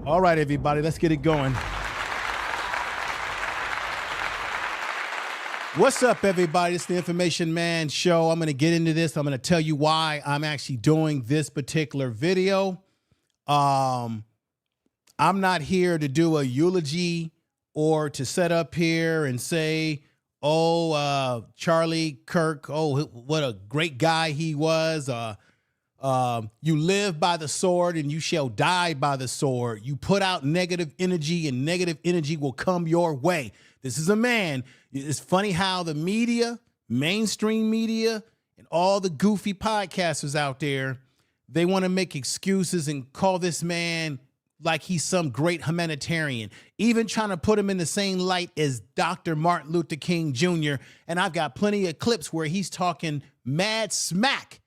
All right, everybody, let's get it going. What's up, everybody? It's the Information Man Show. I'm going to get into this. I'm going to tell you why I'm actually doing this particular video. I'm not here to do a eulogy or to set up here and say, oh, Charlie Kirk, oh, what a great guy he was. You live by the sword and you shall die by the sword. You put out negative energy and negative energy will come your way. This is a man. It's funny how the media, mainstream media, and all the goofy podcasters out there, they want to make excuses and call this man like he's some great humanitarian, even trying to put him in the same light as Dr. Martin Luther King Jr. And I've got plenty of clips where he's talking mad smack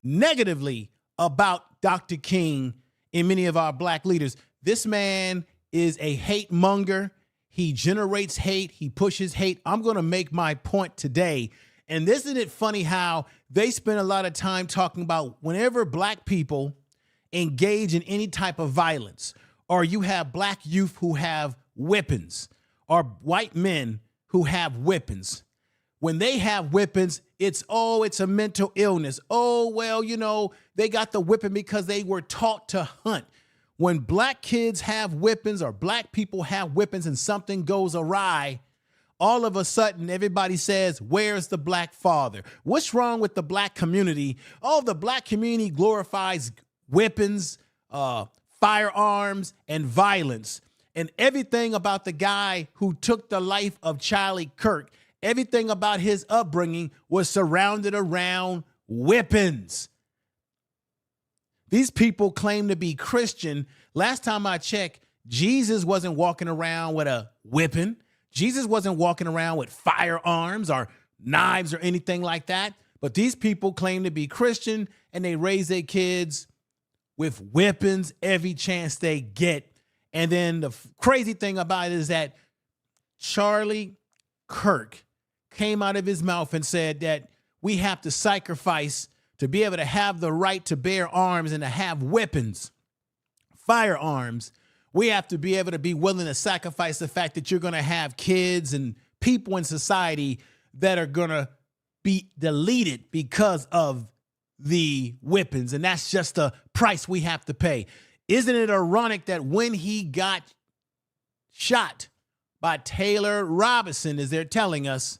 negatively about Dr. King and many of our black leaders. This man is a hate monger. He generates hate. He pushes hate. I'm going to make my point today. And isn't it funny how they spend a lot of time talking about whenever black people engage in any type of violence, or you have black youth who have weapons, or white men who have weapons. When they have weapons, it's a mental illness. Oh, well, you know, they got the weapon because they were taught to hunt. When black kids have weapons or black people have weapons and something goes awry, all of a sudden everybody says, where's the black father? What's wrong with the black community? Oh, the black community glorifies weapons, firearms, and violence. And everything about the guy who took the life of Charlie Kirk, everything about his upbringing was surrounded around weapons. These people claim to be Christian. Last time I checked, Jesus wasn't walking around with a weapon. Jesus wasn't walking around with firearms or knives or anything like that. But these people claim to be Christian and they raise their kids with weapons every chance they get. And then the crazy thing about it is that Charlie Kirk came out of his mouth and said that we have to sacrifice to be able to have the right to bear arms and to have weapons, firearms. We have to be able to be willing to sacrifice the fact that you're going to have kids and people in society that are going to be deleted because of the weapons. And that's just the price we have to pay. Isn't it ironic that when he got shot by Taylor Robinson, as they're telling us,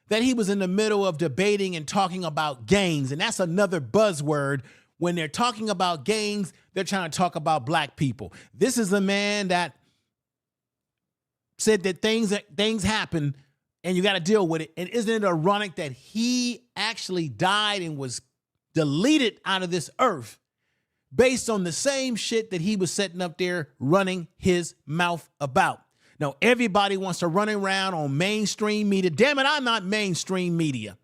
that he was in the middle of debating and talking about gangs. And that's another buzzword. When they're talking about gangs, they're trying to talk about black people. This is a man that said that things happen and you got to deal with it. And isn't it ironic that he actually died and was deleted out of this earth based on the same shit that he was sitting up there running his mouth about? Now, everybody wants to run around on mainstream media. Damn it, I'm not mainstream media.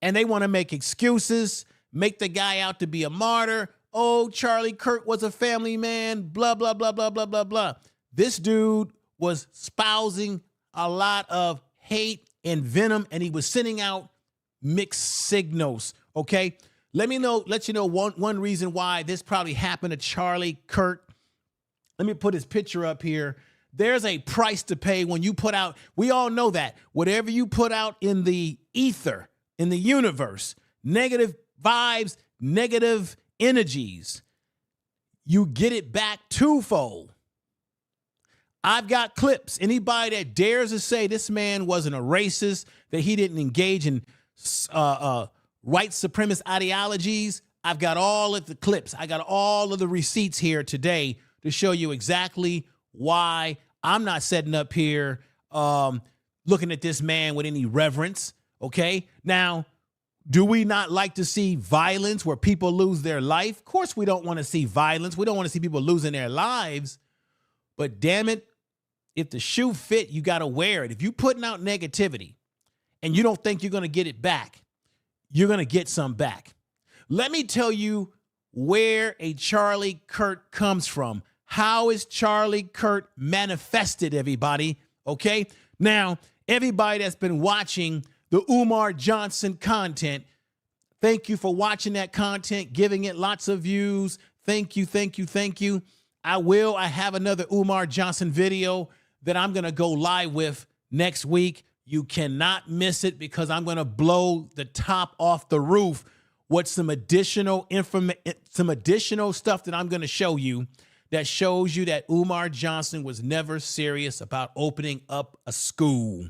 And they want to make excuses, make the guy out to be a martyr. Oh, Charlie Kirk was a family man, blah, blah, blah, blah, blah, blah, blah. This dude was espousing a lot of hate and venom, and he was sending out mixed signals, okay? Let you know one reason why this probably happened to Charlie Kirk. Let me put his picture up here. There's a price to pay when you put out, we all know that, whatever you put out in the ether, in the universe, negative vibes, negative energies, you get it back twofold. I've got clips. Anybody that dares to say this man wasn't a racist, that he didn't engage in white supremacist ideologies, I've got all of the clips. I got all of the receipts here today to show you exactly why I'm not setting up here looking at this man with any reverence, okay? Now, do we not like to see violence where people lose their life? Of course we don't want to see violence. We don't want to see people losing their lives. But damn it, if the shoe fit, you got to wear it. If you're putting out negativity and you don't think you're going to get it back, you're going to get some back. Let me tell you where a Charlie Kirk comes from. How is Charlie Kirk manifested, everybody? Okay. Now, everybody that's been watching the Umar Johnson content, thank you for watching that content, giving it lots of views. Thank you, thank you, thank you. I have another Umar Johnson video that I'm going to go live with next week. You cannot miss it because I'm going to blow the top off the roof with some additional stuff that I'm going to show you that shows you that Umar Johnson was never serious about opening up a school.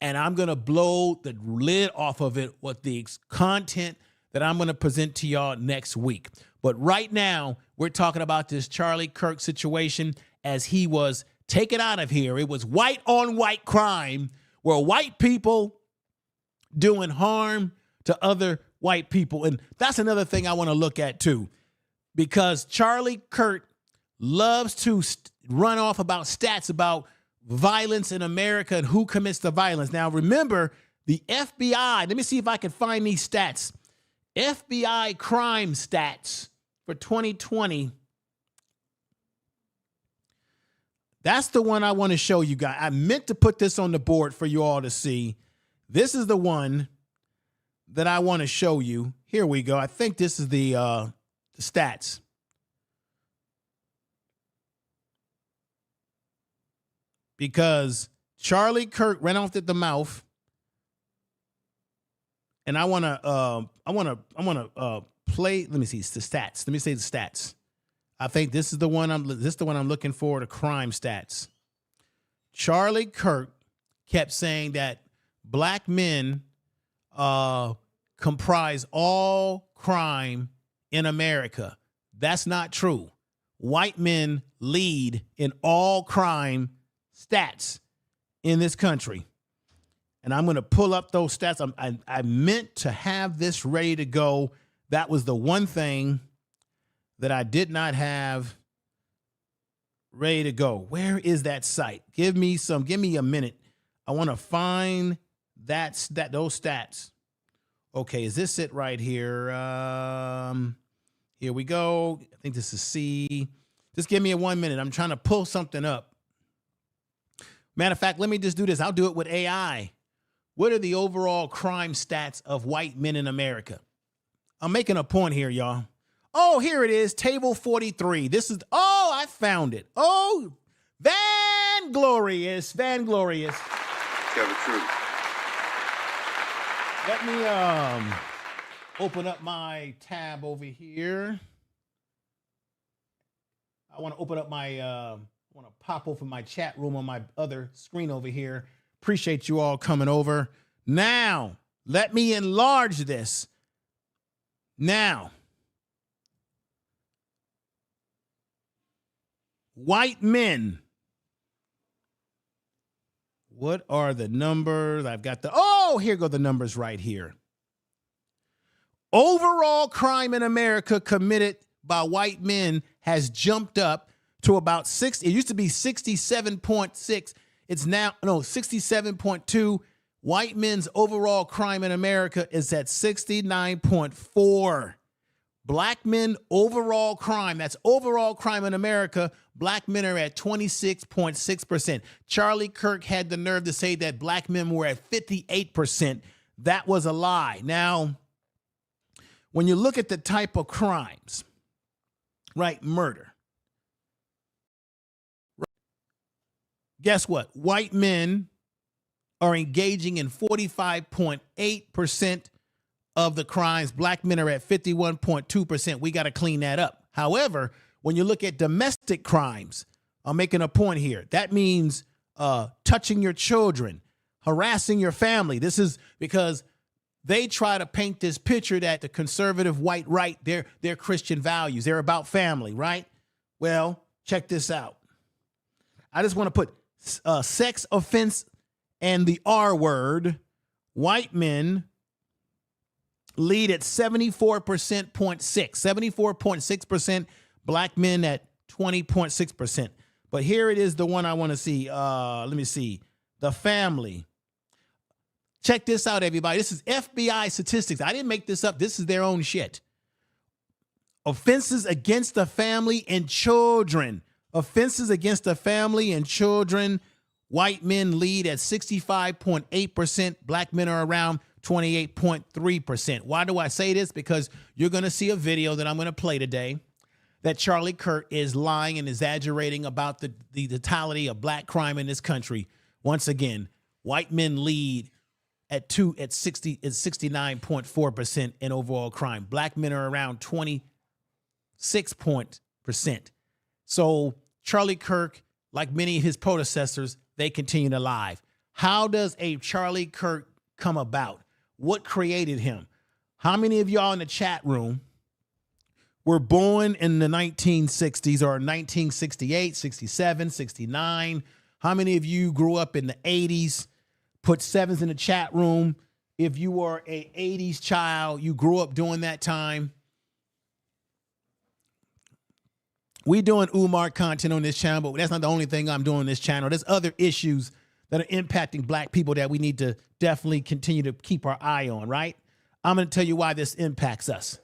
And I'm going to blow the lid off of it with the content that I'm going to present to y'all next week. But right now, we're talking about this Charlie Kirk situation as he was taken out of here. It was white on white crime where white people doing harm to other white people. And that's another thing I want to look at too, because Charlie Kirk loves to run off about stats about violence in America and who commits the violence. Now, remember, the FBI, let me see if I can find these stats. FBI crime stats for 2020. That's the one I want to show you guys. I meant to put this on the board for you all to see. This is the one that I want to show you. Here we go. I think this is the stats. Because Charlie Kirk ran off at the mouth, and I want to play. Let me see the stats. Let me say the stats. I think this is the one I'm looking for. The crime stats. Charlie Kirk kept saying that black men comprise all crime in America. That's not true. White men lead in all crime stats in this country. And I'm going to pull up those stats. I meant to have this ready to go. That was the one thing that I did not have ready to go. Where is that site? Give me a minute. I want to find those stats. Okay, is this it right here? Here we go. I think this is C. Just give me 1 minute. I'm trying to pull something up. Matter of fact, let me just do this. I'll do it with AI. What are the overall crime stats of white men in America? I'm making a point here, y'all. Oh, here it is. Table 43. I found it. Oh, Vanglorious. Tell the truth. Let me open up my tab over here. I want to open up my I want to pop open my chat room on my other screen over here. Appreciate you all coming over. Now, let me enlarge this. Now, white men. What are the numbers? I've got here go the numbers right here. Overall crime in America committed by white men has jumped up to about 60. It used to be 67.6. It's now 67.2. White men's overall crime in America is at 69.4. Black men overall crime, that's overall crime in America, black men are at 26.6%. Charlie Kirk had the nerve to say that black men were at 58%. That was a lie. Now, when you look at the type of crimes, right, murder. Guess what? White men are engaging in 45.8% of the crimes. Black men are at 51.2%. We got to clean that up. However, when you look at domestic crimes, I'm making a point here. That means touching your children, harassing your family. This is because they try to paint this picture that the conservative white right, they're Christian values. They're about family, right? Well, check this out. I just want to put sex offense and the R word. White men lead at 74.6%, black men at 20.6%. But here it is, the one I want to see. Let me see. The family. Check this out, everybody. This is FBI statistics. I didn't make this up. This is their own shit. Offenses against the family and children. Offenses against the family and children. White men lead at 65.8%. Black men are around 28.3%. Why do I say this? Because you're going to see a video that I'm going to play today that Charlie Kirk is lying and exaggerating about the totality of black crime in this country. Once again, white men lead at 69.4% in overall crime. Black men are around 26%. So Charlie Kirk, like many of his predecessors, they continue to lie. How does a Charlie Kirk come about? What created him? How many of y'all in the chat room were born in the 1960s or 1968, 67, 69? How many of you grew up in the 80s? Put sevens in the chat room. If you are a 80s child, you grew up during that time. We doing Umar content on this channel, but that's not the only thing I'm doing on this channel. There's other issues that are impacting black people that we need to definitely continue to keep our eye on, right? I'm going to tell you why this impacts us.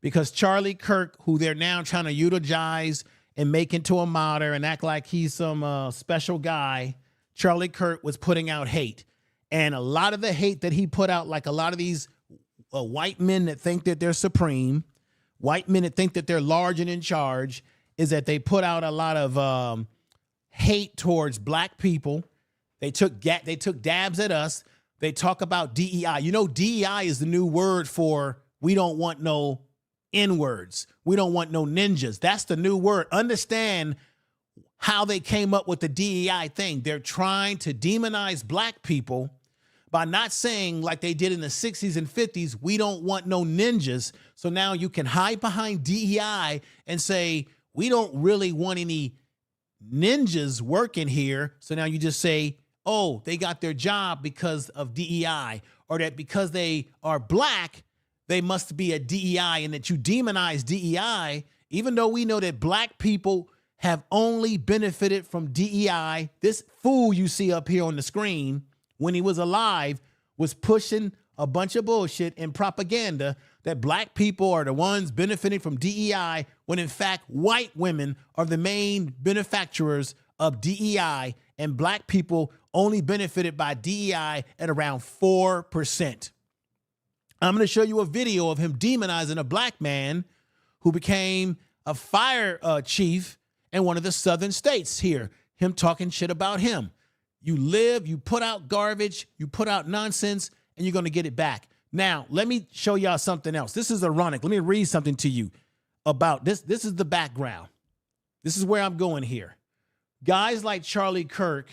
Because Charlie Kirk, who they're now trying to eulogize and make into a martyr and act like he's some special guy, Charlie Kirk was putting out hate. And a lot of the hate that he put out, like a lot of these white men that think that they're supreme, white men that think that they're large and in charge, is that they put out a lot of hate towards black people. They took dabs at us. They talk about DEI. You know, DEI is the new word for we don't want no N-words. We don't want no ninjas. That's the new word. Understand how they came up with the DEI thing. They're trying to demonize black people by not saying, like they did in the 60s and 50s, we don't want no ninjas. So now you can hide behind DEI and say, we don't really want any ninjas working here. So now you just say, oh, they got their job because of DEI, or that because they are black, they must be a DEI, and that you demonize DEI, even though we know that black people have only benefited from DEI. This fool you see up here on the screen, when he was alive, was pushing a bunch of bullshit and propaganda that black people are the ones benefiting from DEI, when in fact, white women are the main benefactors of DEI, and black people only benefited by DEI at around 4%. I'm going to show you a video of him demonizing a black man who became a fire chief in one of the southern states here, him talking shit about him. You live, you put out garbage, you put out nonsense, and you're going to get it back. Now, let me show y'all something else. This is ironic. Let me read something to you about this. This is the background. This is where I'm going here. Guys like Charlie Kirk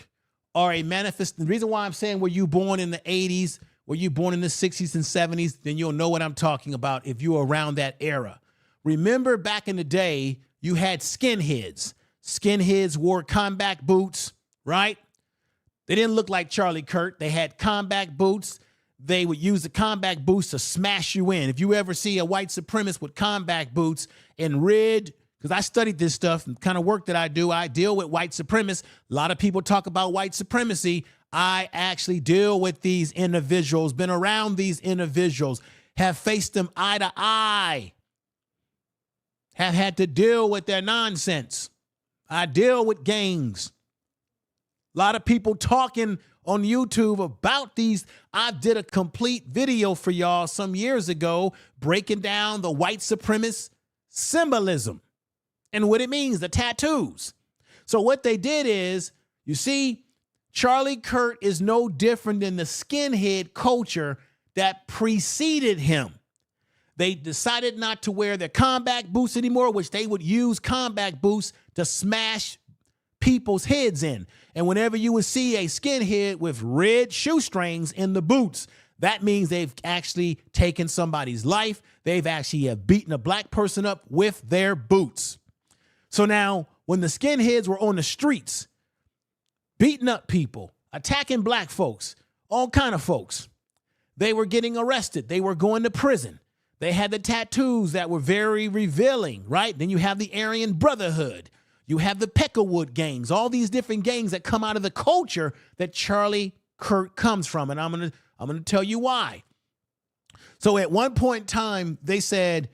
are a manifest. The reason why I'm saying were you born in the 80s, were you born in the 60s and 70s, then you'll know what I'm talking about if you're around that era. Remember back in the day, you had skinheads. Skinheads wore combat boots, right? They didn't look like Charlie Kirk. They had combat boots. They would use the combat boots to smash you in. If you ever see a white supremacist with combat boots in red, because I studied this stuff, the kind of work that I do, I deal with white supremacists. A lot of people talk about white supremacy. I actually deal with these individuals, been around these individuals, have faced them eye to eye, have had to deal with their nonsense. I deal with gangs. A lot of people talking on YouTube about these. I did a complete video for y'all some years ago breaking down the white supremacist symbolism and what it means, the tattoos. So what they did is, you see, Charlie Kirk is no different than the skinhead culture that preceded him. They decided not to wear their combat boots anymore, which they would use combat boots to smash people's heads in. And whenever you would see a skinhead with red shoestrings in the boots, that means they've actually taken somebody's life. They've actually have beaten a black person up with their boots. So now when the skinheads were on the streets, beating up people, attacking black folks, all kind of folks, they were getting arrested. They were going to prison. They had the tattoos that were very revealing, right? Then you have the Aryan Brotherhood. You have the Peckerwood gangs, all these different gangs that come out of the culture that Charlie Kirk comes from. And I'm gonna tell you why. So at one point in time, they said,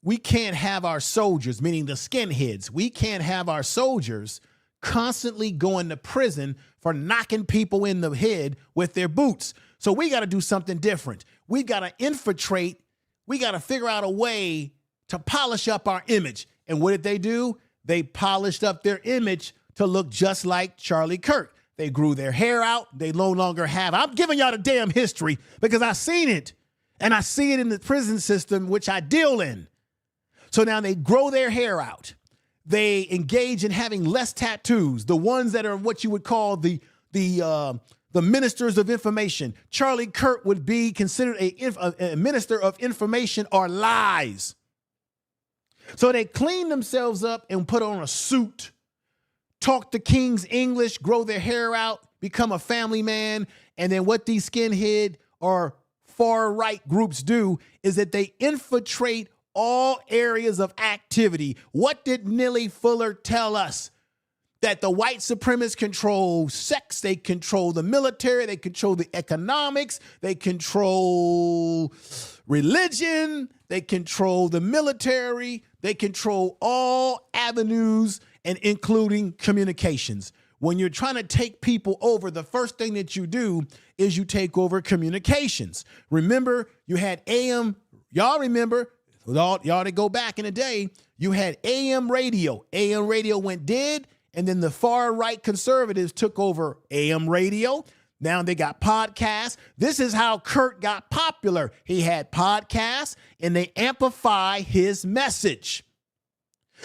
we can't have our soldiers, meaning the skinheads, we can't have our soldiers constantly going to prison for knocking people in the head with their boots. So we got to do something different. We got to infiltrate. We got to figure out a way to polish up our image. And what did they do? They polished up their image to look just like Charlie Kirk. They grew their hair out. They no longer have. I'm giving y'all the damn history because I've seen it. And I see it in the prison system, which I deal in. So now they grow their hair out. They engage in having less tattoos, the ones that are what you would call the ministers of information. Charlie Kirk would be considered a minister of information or lies. So they clean themselves up and put on a suit, talk the King's English, grow their hair out, become a family man. And then what these skinhead or far right groups do is that they infiltrate all areas of activity. What did Neely Fuller tell us? That the white supremacists control sex, they control the military, they control the economics, they control religion, they control the military, they control all avenues and including communications. When you're trying to take people over, the first thing that you do is you take over communications. Remember, you had AM, y'all remember, y'all that go back in the day, you had AM radio. AM radio went dead, and then the far right conservatives took over AM radio. Now they got podcasts. This is how Kurt got popular. He had podcasts, and they amplify his message.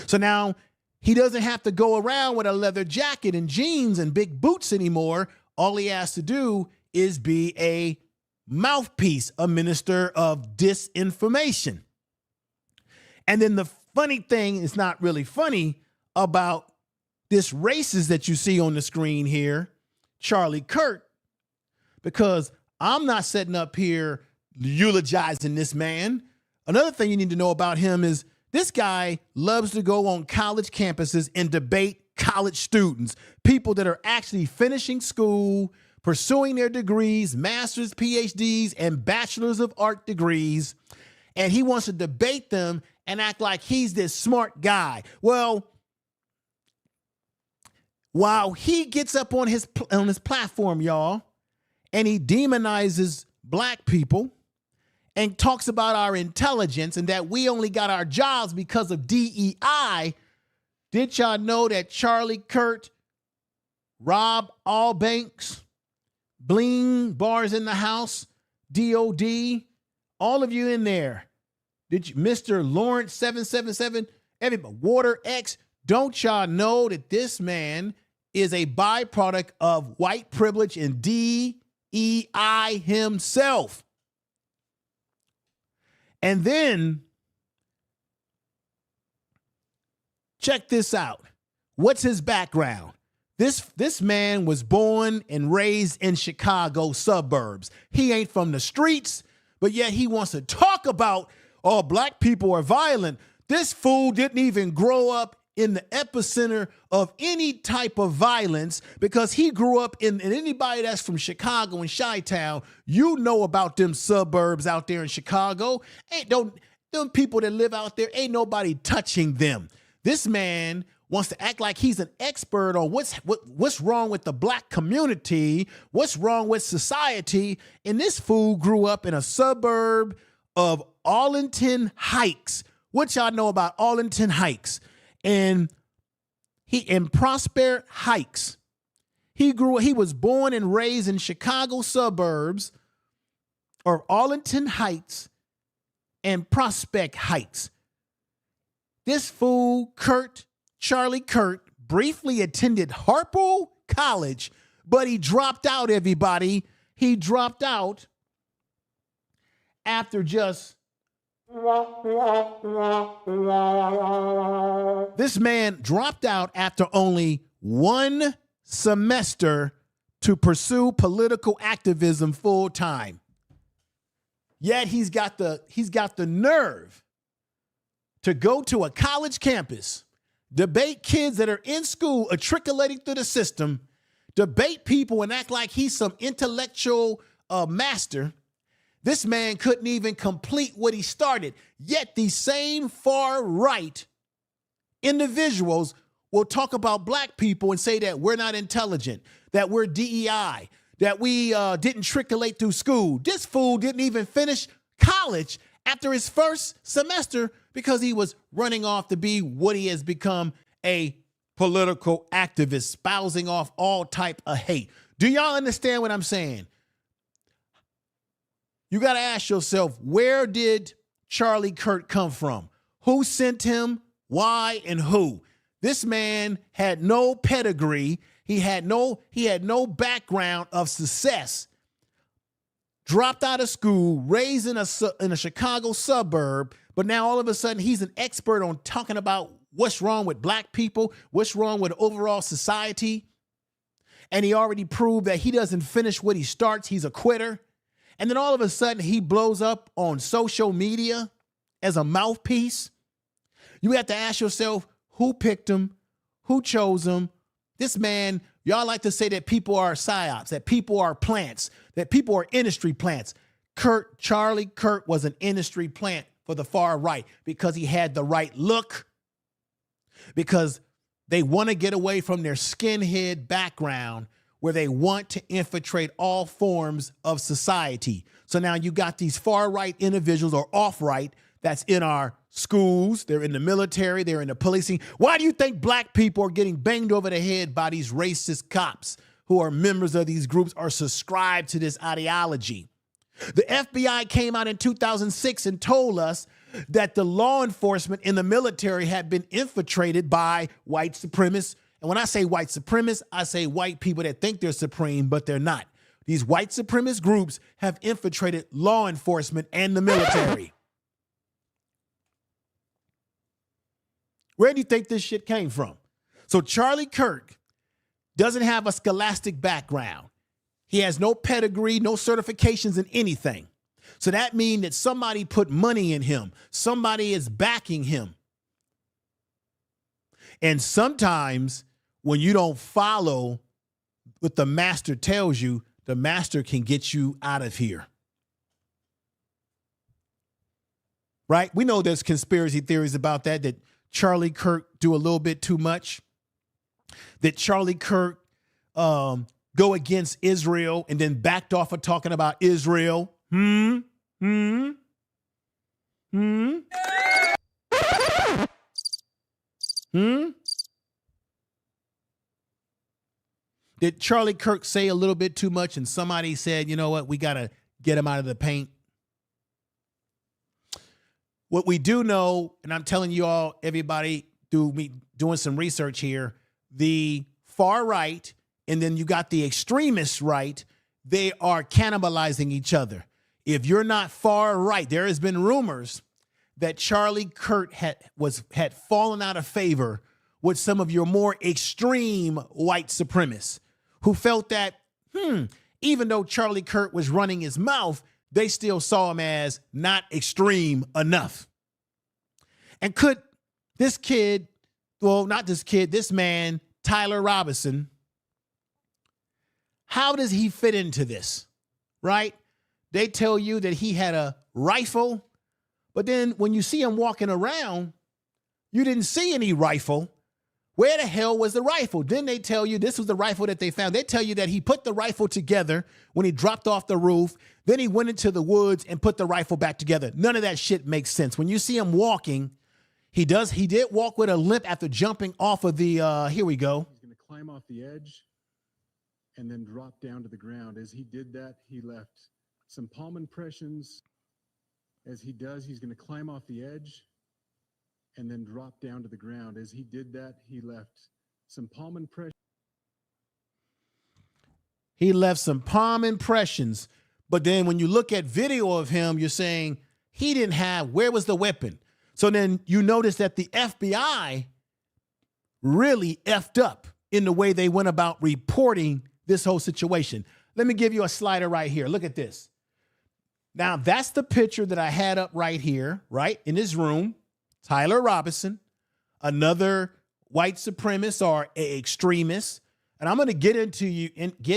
So now he doesn't have to go around with a leather jacket and jeans and big boots anymore. All he has to do is be a mouthpiece, a minister of disinformation. And then the funny thing is not really funny about this racist that you see on the screen here, Charlie Kirk, because I'm not sitting up here eulogizing this man. Another thing you need to know about him is this guy loves to go on college campuses and debate college students, people that are actually finishing school, pursuing their degrees, master's, PhDs, and bachelors of art degrees. And he wants to debate them and act like he's this smart guy. Well, while he gets up on his platform, y'all, and he demonizes black people and talks about our intelligence and that we only got our jobs because of DEI, did y'all know that Charlie Kirk, Rob Allbanks, Bling, Bars in the House, DOD, all of you in there, did you, Mr. Lawrence 777, everybody, Water X, don't y'all know that this man is a byproduct of white privilege and DEI himself? And then check this out. What's his background? This man was born and raised in Chicago suburbs. He ain't from the streets, but yet he wants to talk about, oh, black people are violent. This fool didn't even grow up in the epicenter of any type of violence because he grew up in, and anybody that's from Chicago and Chi-Town, you know about them suburbs out there in Chicago. Them people that live out there, ain't nobody touching them. This man wants to act like he's an expert on what's wrong with the black community, what's wrong with society. And this fool grew up in a suburb of Arlington Heights. What y'all know about Arlington Heights? And he in Prosper Heights. He was born and raised in Chicago suburbs or Arlington Heights and Prospect Heights. This fool, Charlie Kirk, briefly attended Harpo College, but he dropped out, everybody. He dropped out after just... This man dropped out after only one semester to pursue political activism full time. Yet he's got the nerve to go to a college campus, debate kids that are in school, matriculating through the system, debate people and act like he's some intellectual master. This man couldn't even complete what he started. Yet these same far right individuals will talk about black people and say that we're not intelligent, that we're DEI, that we didn't matriculate through school. This fool didn't even finish college after his first semester Because he was running off to be what he has become, a political activist, espousing off all type of hate. Do y'all understand what I'm saying? You got to ask yourself, where did Charlie Kirk come from? Who sent him? Why and who? This man had no pedigree. He had no background of success. Dropped out of school, raised in a Chicago suburb, but now all of a sudden he's an expert on talking about what's wrong with black people, what's wrong with overall society. And he already proved that he doesn't finish what he starts. He's a quitter. And then all of a sudden he blows up on social media as a mouthpiece. You have to ask yourself, who picked him? Who chose him? This man, y'all like to say that people are psyops, that people are plants, that people are industry plants. Charlie Kirk was an industry plant for the far right because he had the right look, because they want to get away from their skinhead background where they want to infiltrate all forms of society. So now you got these far right individuals or off right that's in our schools, they're in the military, they're in the policing. Why do you think black people are getting banged over the head by these racist cops who are members of these groups or subscribe to this ideology? The FBI came out in 2006 and told us that the law enforcement in the military had been infiltrated by white supremacists. And when I say white supremacists, I say white people that think they're supreme, but they're not. These white supremacist groups have infiltrated law enforcement and the military. Where do you think this shit came from? So Charlie Kirk doesn't have a scholastic background. He has no pedigree, no certifications in anything. So that means that somebody put money in him. Somebody is backing him. And sometimes when you don't follow what the master tells you, the master can get you out of here. Right? We know there's conspiracy theories about that Charlie Kirk do a little bit too much, that Charlie Kirk go against Israel and then backed off of talking about Israel. Did Charlie Kirk say a little bit too much and somebody said, you know what, we got to get him out of the paint? What we do know, and I'm telling you all, everybody, through me doing some research here, the far right, and then you got the extremist right, they are cannibalizing each other. If you're not far right, there has been rumors that Charlie Kirk had fallen out of favor with some of your more extreme white supremacists who felt that, even though Charlie Kirk was running his mouth, they still saw him as not extreme enough. And could this kid, well, not this kid, this man, Tyler Robinson, how does he fit into this, right? They tell you that he had a rifle, but then when you see him walking around, you didn't see any rifle. Where the hell was the rifle? Then they tell you this was the rifle that they found. They tell you that he put the rifle together when he dropped off the roof. Then he went into the woods and put the rifle back together. None of that shit makes sense. When you see him walking, he did walk with a limp after jumping off of the, here we go. He's going to climb off the edge and then drop down to the ground. As he did that, he left some palm impressions. As he does, he's going to climb off the edge and then drop down to the ground. As he did that, he left some palm impressions. He left some palm impressions. But then when you look at video of him, you're saying he didn't have, where was the weapon? So then you notice that the FBI really effed up in the way they went about reporting this whole situation. Let me give you a slider right here. Look at this. Now, that's the picture that I had up right here, right in this room. Tyler Robinson, another white supremacist or extremist. And I'm going to get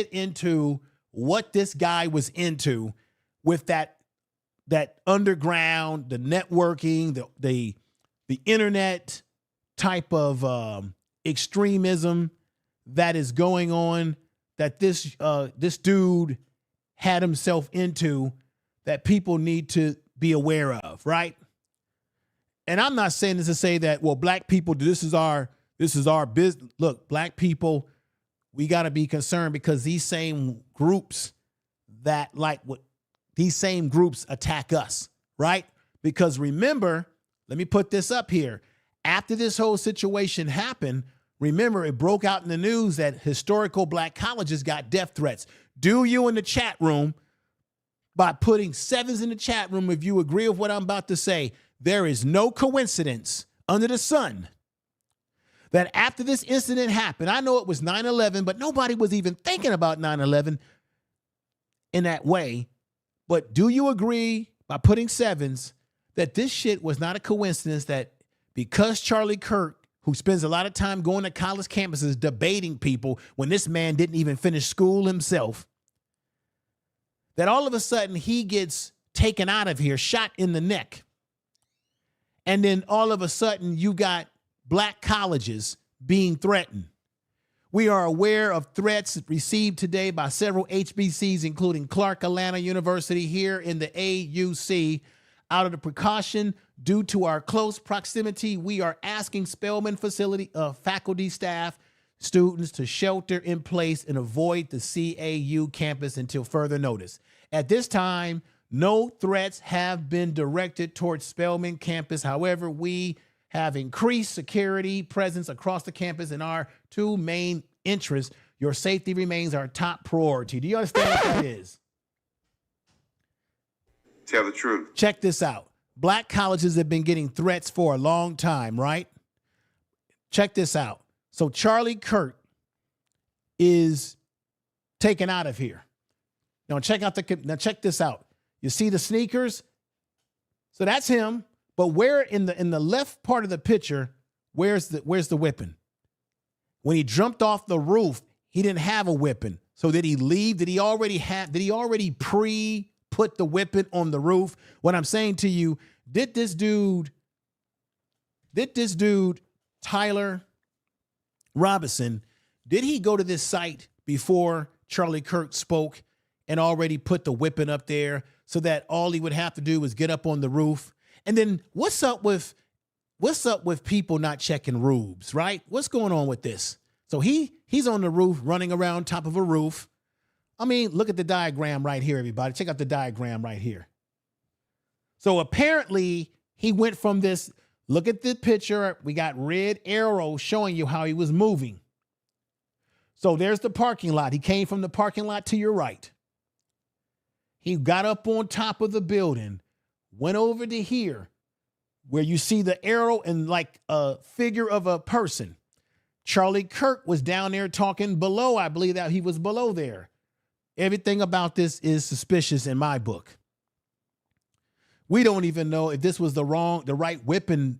into what this guy was into with that underground, the networking, the internet type of extremism that is going on, that this dude had himself into, that people need to be aware of, right? And I'm not saying this to say that, well, black people, this is our business. Look, black people, we got to be concerned because these same groups these same groups attack us, right? Because remember, let me put this up here. After this whole situation happened, remember, it broke out in the news that historical black colleges got death threats. Do you in the chat room, by putting 7s in the chat room, if you agree with what I'm about to say, there is no coincidence under the sun that after this incident happened, I know it was 9/11, but nobody was even thinking about 9/11 in that way. But do you agree, by putting 7s, that this shit was not a coincidence, that because Charlie Kirk, who spends a lot of time going to college campuses debating people when this man didn't even finish school himself, that all of a sudden he gets taken out of here, shot in the neck. And then all of a sudden you got black colleges being threatened. We are aware of threats received today by several HBCUs, including Clark Atlanta University here in the AUC. Out of the precaution due to our close proximity, we are asking Spelman facility faculty, staff, students to shelter in place and avoid the CAU campus until further notice. At this time, no threats have been directed towards Spelman campus. However, we have increased security presence across the campus in our two main interests. Your safety remains our top priority. Do you understand what that is? Tell the truth. Check this out. Black colleges have been getting threats for a long time, right? Check this out. So Charlie Kirk is taken out of here. Now check this out. You see the sneakers? So that's him. But where in the left part of the picture, where's the weapon? When he jumped off the roof, he didn't have a weapon. So did he leave? Did he already put the weapon on the roof? What I'm saying to you, did this dude, Tyler Robinson, did he go to this site before Charlie Kirk spoke and already put the weapon up there so that all he would have to do was get up on the roof? And then what's up with people not checking roofs, right? What's going on with this? So he's on the roof, running around top of a roof. I mean, look at the diagram right here, everybody. Check out the diagram right here. So apparently he went from this, look at the picture. We got red arrows showing you how he was moving. So there's the parking lot. He came from the parking lot to your right. He got up on top of the building, went over to here where you see the arrow and like a figure of a person. Charlie Kirk was down there talking below. I believe that he was below there. Everything about this is suspicious in my book. We don't even know if this was the right weapon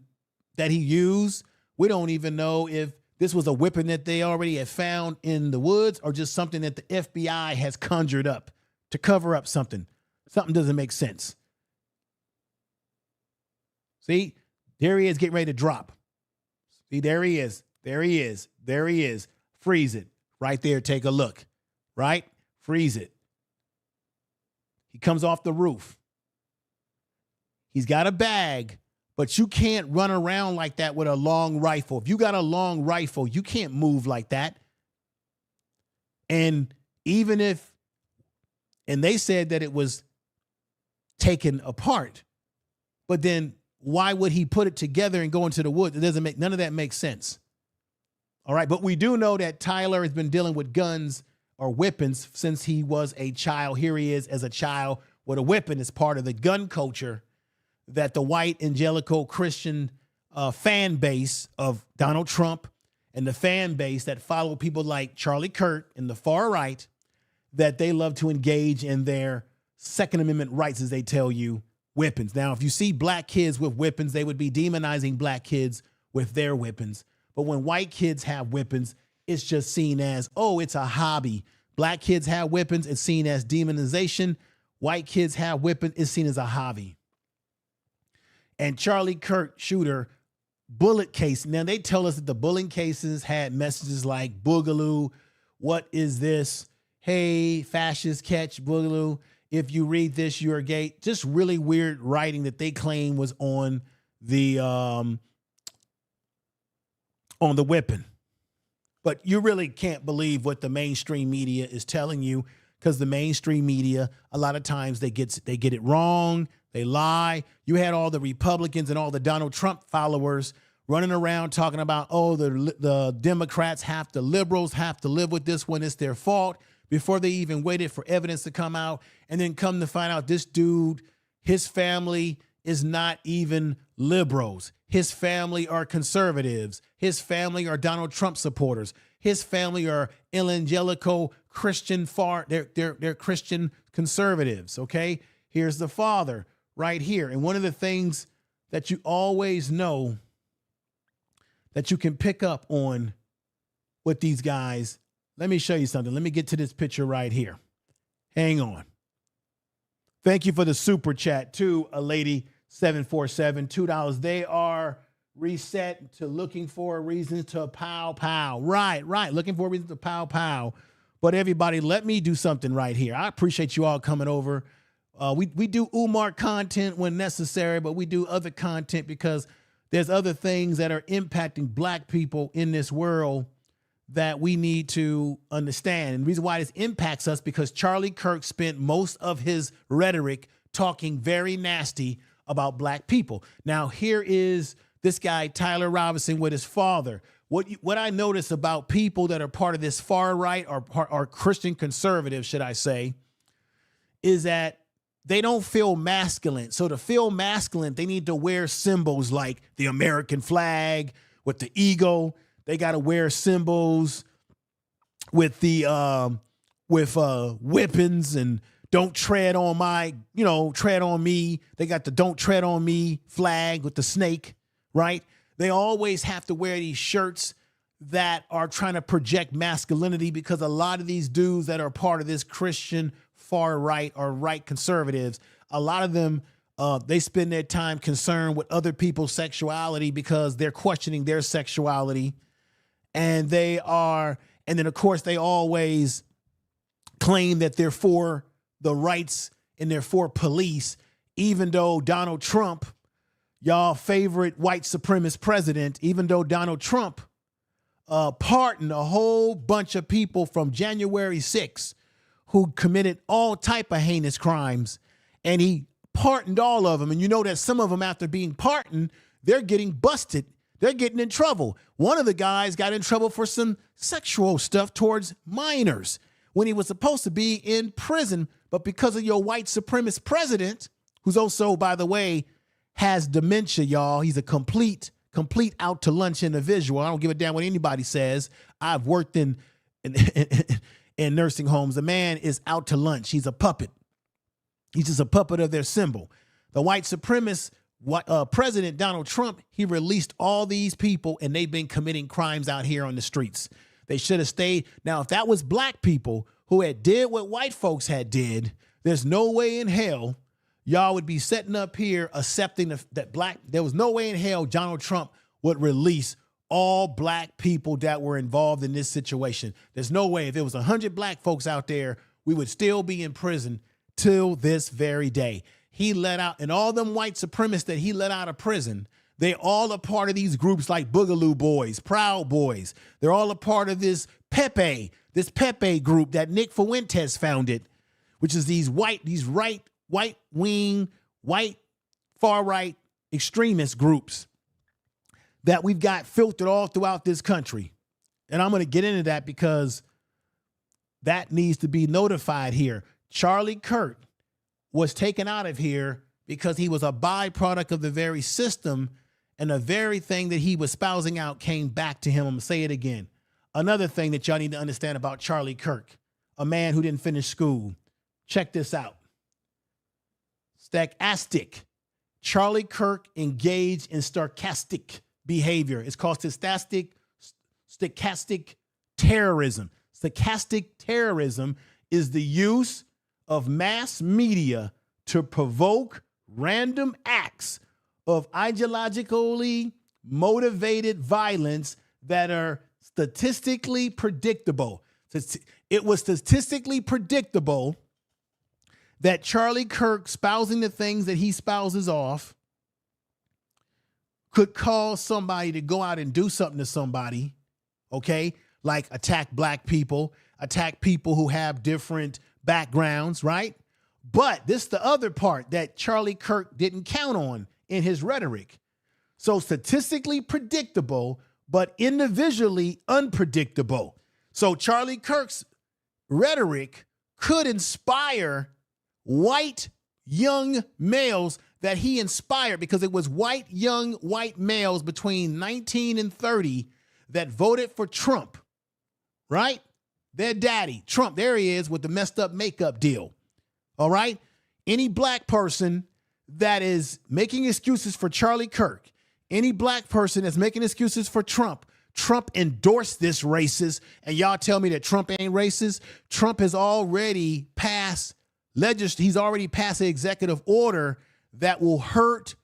that he used. We don't even know if this was a weapon that they already had found in the woods or just something that the FBI has conjured up to cover up something. Something doesn't make sense. See, there he is getting ready to drop. See, there he is. There he is. There he is. Freeze it. Right there. Take a look. Right? Freeze it. He comes off the roof. He's got a bag, but you can't run around like that with a long rifle. If you got a long rifle, you can't move like that. And they said that it was taken apart, but then why would he put it together and go into the woods? None of that makes sense. All right. But we do know that Tyler has been dealing with guns or weapons since he was a child. Here he is as a child with a weapon as part of the gun culture that the white evangelical Christian fan base of Donald Trump and the fan base that follow people like Charlie Kirk and the far right, that they love to engage in their Second Amendment rights, as they tell you, weapons. Now, if you see black kids with weapons, they would be demonizing black kids with their weapons. But when white kids have weapons, it's just seen as, oh, it's a hobby. Black kids have weapons, it's seen as demonization. White kids have weapons, it's seen as a hobby. And Charlie Kirk shooter bullet case. Now, they tell us that the bullet cases had messages like, Boogaloo, what is this? Hey, fascists, catch Boogaloo. If you read this, you're gay. Just really weird writing that they claim was on the whipping. But you really can't believe what the mainstream media is telling you, because the mainstream media, a lot of times they get it wrong. They lie. You had all the Republicans and all the Donald Trump followers running around talking about, oh, the Democrats the liberals have to live with this when it's their fault, before they even waited for evidence to come out. And then come to find out this dude, his family is not even liberals. His family are conservatives. His family are Donald Trump supporters. His family are evangelical Christian they're Christian conservatives, okay? Here's the father right here. And one of the things that you always know that you can pick up on with these guys, let me show you something. Let me get to this picture right here. Hang on. Thank you for the super chat to a lady 747, $2. They are reset to looking for reasons to pow. Right. Looking for reasons to pow. But everybody, let me do something right here. I appreciate you all coming over. We do Umar content when necessary, but we do other content because there's other things that are impacting black people in this world that we need to understand. And the reason why this impacts us, because Charlie Kirk spent most of his rhetoric talking very nasty about black people. Now, here is this guy, Tyler Robinson, with his father. What I notice about people that are part of this far right or Christian conservatives, should I say, is that they don't feel masculine. So to feel masculine, they need to wear symbols like the American flag with the eagle. They got to wear symbols with the whippings and don't tread on tread on me. They got the don't tread on me flag with the snake, right? They always have to wear these shirts that are trying to project masculinity, because a lot of these dudes that are part of this Christian far right or right conservatives, a lot of them, they spend their time concerned with other people's sexuality because they're questioning their sexuality. And then of course, they always claim that they're for the rights and they're for police, even though Donald Trump, y'all favorite white supremacist president, even though Donald Trump pardoned a whole bunch of people from January 6th who committed all type of heinous crimes, and he pardoned all of them. And you know that some of them, after being pardoned, they're getting busted. They're getting in trouble. One of the guys got in trouble for some sexual stuff towards minors when he was supposed to be in prison. But because of your white supremacist president, who's also, by the way, has dementia, y'all. He's a complete out to lunch individual. I don't give a damn what anybody says. I've worked in nursing homes. The man is out to lunch. He's a puppet. He's just a puppet of their symbol. The white supremacist President Donald Trump, he released all these people, and they've been committing crimes out here on the streets. They should have stayed. Now, if that was black people who had did what white folks had did, there's no way in hell y'all would be setting up here accepting that there was no way in hell Donald Trump would release all black people that were involved in this situation. There's no way. If there was 100 black folks out there, we would still be in prison till this very day. He let out, and all them white supremacists that he let out of prison, they all a part of these groups like Boogaloo Bois, Proud Boys. They're all a part of this Pepe group that Nick Fuentes founded, which is these right-wing, white, far-right extremist groups that we've got filtered all throughout this country. And I'm going to get into that because that needs to be notified here. Charlie Kirk was taken out of here because he was a byproduct of the very system, and the very thing that he was espousing out came back to him. I'm going to say it again. Another thing that y'all need to understand about Charlie Kirk, a man who didn't finish school. Check this out. Stochastic. Charlie Kirk engaged in stochastic behavior. It's called stochastic terrorism. Stochastic terrorism is the use of mass media to provoke random acts of ideologically motivated violence that are statistically predictable. It was statistically predictable that Charlie Kirk, spousing the things that he spouses off, could cause somebody to go out and do something to somebody, okay? Like attack black people, attack people who have different backgrounds, right? But this is the other part that Charlie Kirk didn't count on in his rhetoric. So statistically predictable, but individually unpredictable. So Charlie Kirk's rhetoric could inspire white young males that he inspired, because it was young white males between 19 and 30 that voted for Trump, right? Their daddy, Trump, there he is with the messed up makeup deal. All right. Any black person that is making excuses for Charlie Kirk, any black person that's making excuses for Trump, Trump endorsed this racist, and y'all tell me that Trump ain't racist. Trump has already passed he's already passed an executive order that will hurt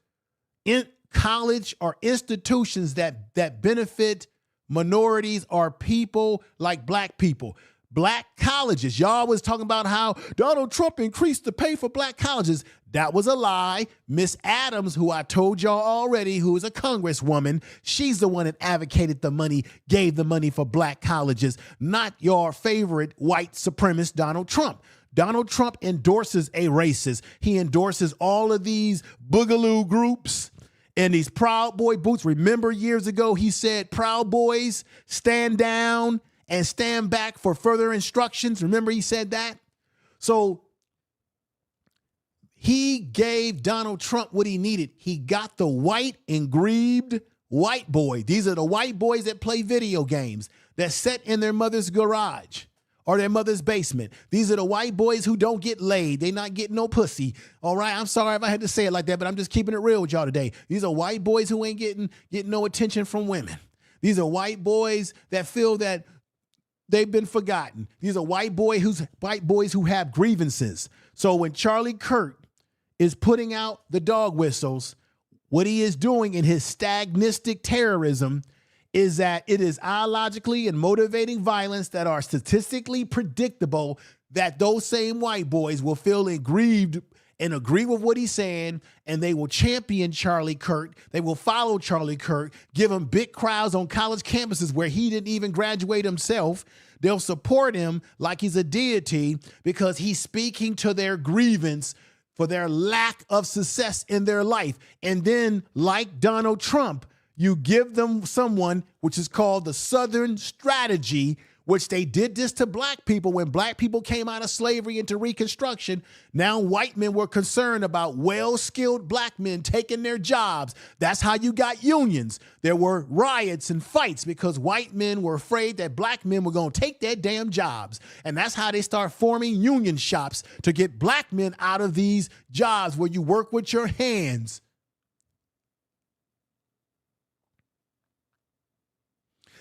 in college or institutions that benefit minorities or people like black people. Black colleges. Y'all was talking about how Donald Trump increased the pay for black colleges. That was a lie. Miss Adams, who I told y'all already, who is a congresswoman, she's the one that advocated the money, gave the money for black colleges, not your favorite white supremacist Donald Trump. Donald Trump endorses a racist. He endorses all of these Boogaloo groups and these Proud Boy boots. Remember years ago, he said, Proud Boys, stand down and stand back for further instructions. Remember he said that? So he gave Donald Trump what he needed. He got the white engraved white boy. These are the white boys that play video games, that sit in their mother's garage or their mother's basement. These are the white boys who don't get laid. They not getting no pussy. All right. I'm sorry if I had to say it like that, but I'm just keeping it real with y'all today. These are white boys who ain't getting no attention from women. These are white boys that feel that they've been forgotten. These are white boys who have grievances. So when Charlie Kirk is putting out the dog whistles, what he is doing in his stagnistic terrorism is that it is ideologically and motivating violence that are statistically predictable, that those same white boys will feel aggrieved and agree with what he's saying, and they will champion Charlie Kirk. They will follow Charlie Kirk, give him big crowds on college campuses where he didn't even graduate himself. They'll support him like he's a deity because he's speaking to their grievance for their lack of success in their life. And then, like Donald Trump, you give them someone which is called the Southern strategy, which they did this to black people when black people came out of slavery into Reconstruction. Now white men were concerned about well-skilled black men taking their jobs. That's how you got unions. There were riots and fights because white men were afraid that black men were going to take their damn jobs. And that's how they start forming union shops to get black men out of these jobs where you work with your hands.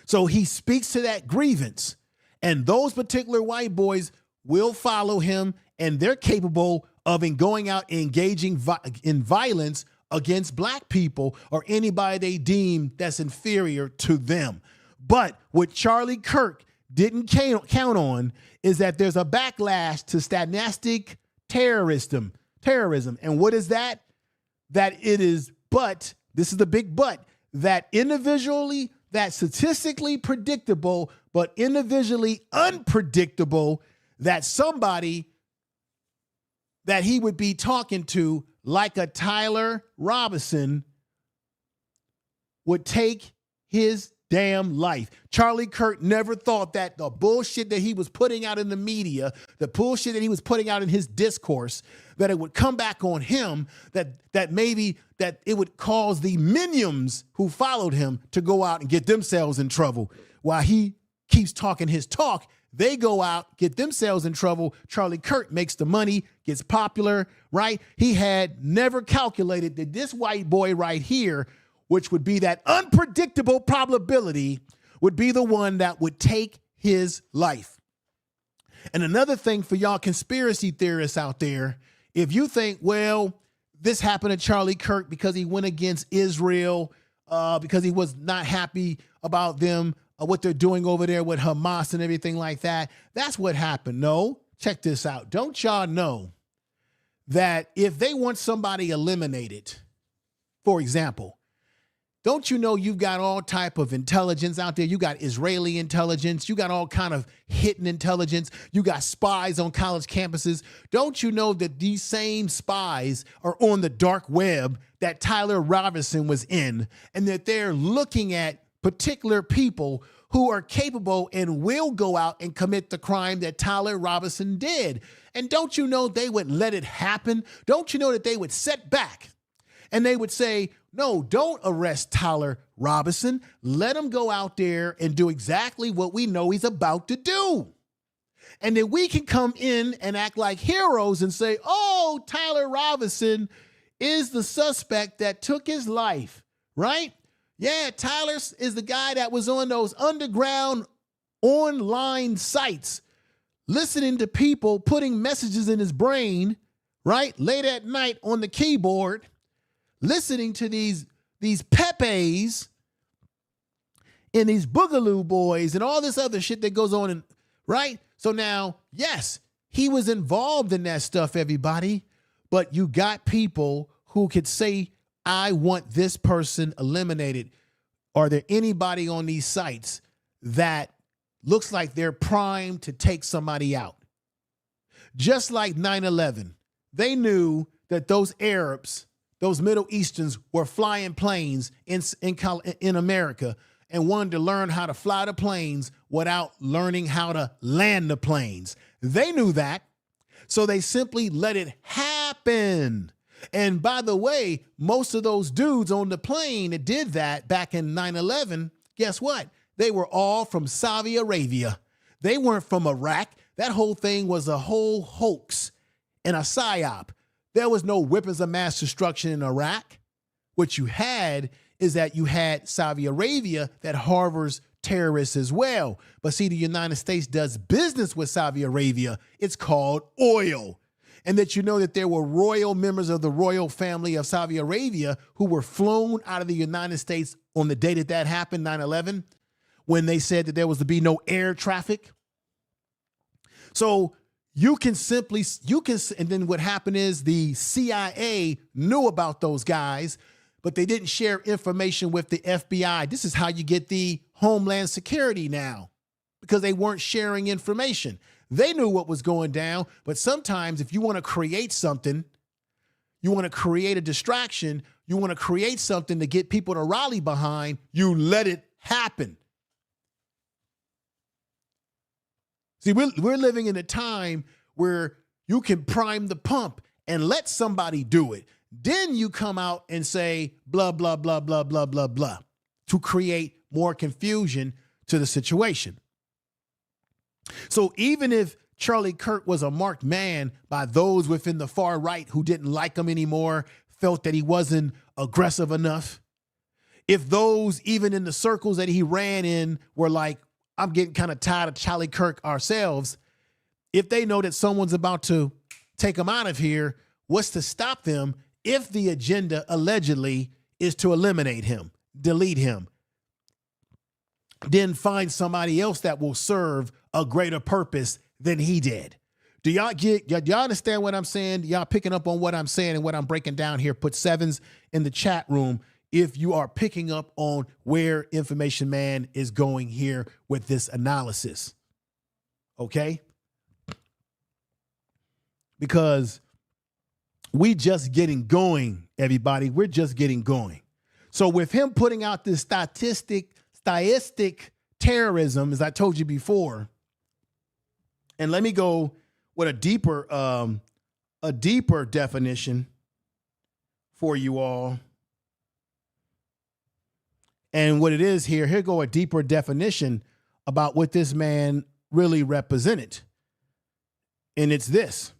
So he speaks to that grievance, and those particular white boys will follow him, and they're capable of going out and engaging in violence against black people or anybody they deem that's inferior to them. But what Charlie Kirk didn't count on is that there's a backlash to statistic terrorism. And what is that? That it is, but, this is the big but, that individually, that statistically predictable, but individually unpredictable, that somebody that he would be talking to, like a Tyler Robinson, would take his damn life. Charlie Kirk never thought that the bullshit that he was putting out in the media, the bullshit that he was putting out in his discourse, that it would come back on him, that maybe that it would cause the minions who followed him to go out and get themselves in trouble. While he keeps talking his talk, they go out, get themselves in trouble. Charlie Kirk makes the money, gets popular, right? He had never calculated that this white boy right here, which would be that unpredictable probability, would be the one that would take his life. And another thing for y'all conspiracy theorists out there, if you think, well, this happened to Charlie Kirk because he went against Israel, because he was not happy about them, what they're doing over there with Hamas and everything like that, that's what happened. No, check this out. Don't y'all know that if they want somebody eliminated, for example, Don't you know you've got all type of intelligence out there? You got Israeli intelligence. You got all kind of hidden intelligence. You got spies on college campuses. Don't you know that these same spies are on the dark web that Tyler Robinson was in, and that they're looking at particular people who are capable and will go out and commit the crime that Tyler Robinson did? And don't you know they would let it happen? Don't you know that they would sit back and they would say, no, don't arrest Tyler Robinson. Let him go out there and do exactly what we know he's about to do. And then we can come in and act like heroes and say, oh, Tyler Robinson is the suspect that took his life, right? Yeah, Tyler is the guy that was on those underground online sites, listening to people, putting messages in his brain, right? Late at night on the keyboard, listening to these Pepes and these Boogaloo Bois and all this other shit that goes on, right? So now, yes, he was involved in that stuff, everybody, but you got people who could say, I want this person eliminated. Are there anybody on these sites that looks like they're primed to take somebody out? Just like 9/11, they knew that those Arabs, those Middle Easterns, were flying planes in America and wanted to learn how to fly the planes without learning how to land the planes. They knew that, so they simply let it happen. And by the way, most of those dudes on the plane that did that back in 9/11, guess what? They were all from Saudi Arabia. They weren't from Iraq. That whole thing was a whole hoax and a psyop. There was no weapons of mass destruction in Iraq. What you had is that you had Saudi Arabia that harbors terrorists as well. But see, the United States does business with Saudi Arabia. It's called oil. And that you know that there were royal members of the royal family of Saudi Arabia who were flown out of the United States on the day that happened, 9/11, when they said that there was to be no air traffic. So you can and then what happened is the CIA knew about those guys, but they didn't share information with the FBI. This is how you get the Homeland Security now, because they weren't sharing information. They knew what was going down, but sometimes if you want to create something, you want to create a distraction, you want to create something to get people to rally behind, you let it happen. See, we're living in a time where you can prime the pump and let somebody do it. Then you come out and say blah, blah, blah, blah, blah, blah, blah, to create more confusion to the situation. So even if Charlie Kirk was a marked man by those within the far right who didn't like him anymore, felt that he wasn't aggressive enough, if those even in the circles that he ran in were like, I'm getting kind of tired of Charlie Kirk ourselves, if they know that someone's about to take them out of here, what's to stop them if the agenda allegedly is to eliminate him, delete him, then find somebody else that will serve a greater purpose than he did? Do y'all understand what I'm saying? Y'all picking up on what I'm saying and what I'm breaking down here? Put sevens in the chat room if you are picking up on where Information Man is going here with this analysis. Okay? Because we just getting going, everybody. We're just getting going. So with him putting out this stylistic terrorism, as I told you before, and let me go with a deeper definition for you all. And what it is here go a deeper definition about what this man really represented. And it's this.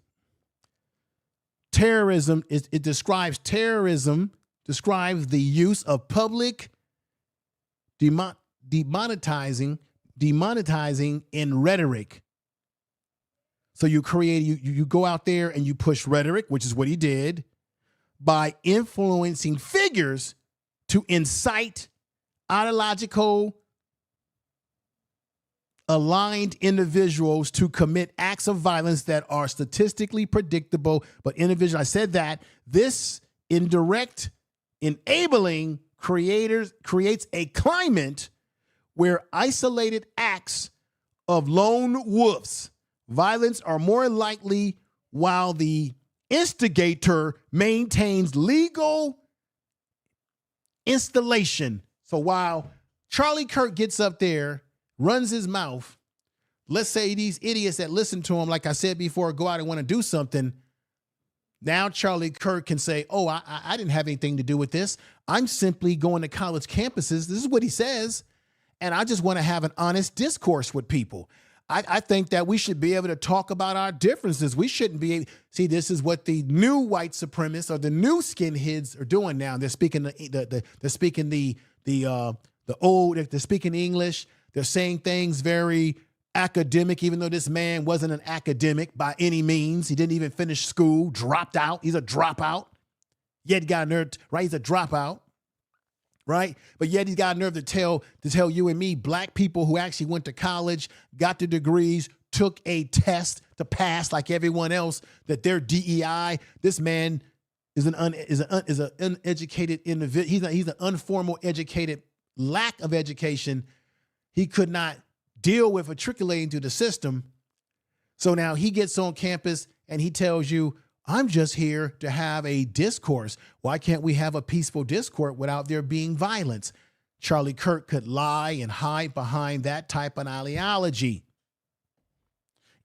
Terrorism, it describes terrorism, describes the use of public demonetizing in rhetoric. So you go out there and you push rhetoric, which is what he did, by influencing figures to incite ideological aligned individuals to commit acts of violence that are statistically predictable, but individual. I said that this indirect enabling creates a climate where isolated acts of lone wolves violence are more likely, while the instigator maintains legal installation. So while Charlie Kirk gets up there, runs his mouth, let's say these idiots that listen to him, like I said before, go out and want to do something. Now Charlie Kirk can say, oh, I didn't have anything to do with this. I'm simply going to college campuses. This is what he says. And I just want to have an honest discourse with people. I think that we should be able to talk about our differences. We shouldn't be able, see, this is what the new white supremacists or the new skinheads are doing now. They're speaking they're speaking they're speaking English. They're saying things very academic, even though this man wasn't an academic by any means. He didn't even finish school, dropped out. He's a dropout. Yet he got a nerve, right? He's a dropout, right? But yet he's got a nerve to tell you and me, black people who actually went to college, got the degrees, took a test to pass like everyone else, that they're DEI. This man is an uneducated individual. He's an informal educated, lack of education. He could not deal with matriculating to the system. So now he gets on campus and he tells you, I'm just here to have a discourse. Why can't we have a peaceful discourse without there being violence? Charlie Kirk could lie and hide behind that type of ideology,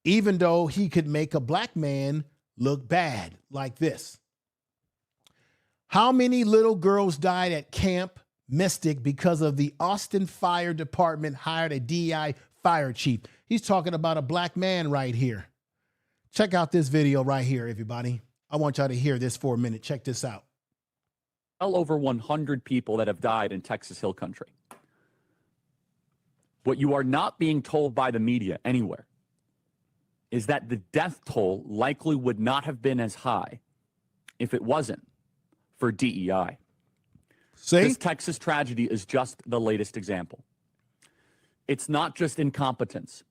even though he could make a black man look bad like this. How many little girls died at Camp Mystic because of the Austin Fire Department hired a DEI fire chief? He's talking about a black man right here. Check out this video right here, everybody. I want y'all to hear this for a minute. Check this out. Well over 100 people that have died in Texas Hill Country. What you are not being told by the media anywhere is that the death toll likely would not have been as high if it wasn't for DEI. See? This Texas tragedy is just the latest example. It's not just incompetence.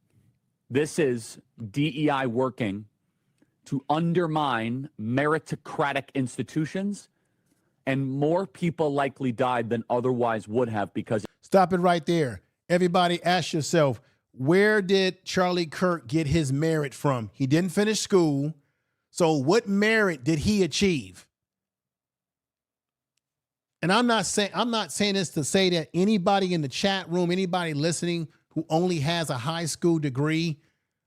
This is DEI working to undermine meritocratic institutions, and more people likely died than otherwise would have because... Stop it right there. Everybody ask yourself, where did Charlie Kirk get his merit from? He didn't finish school. So what merit did he achieve? And I'm not saying this to say that anybody in the chat room, anybody listening who only has a high school degree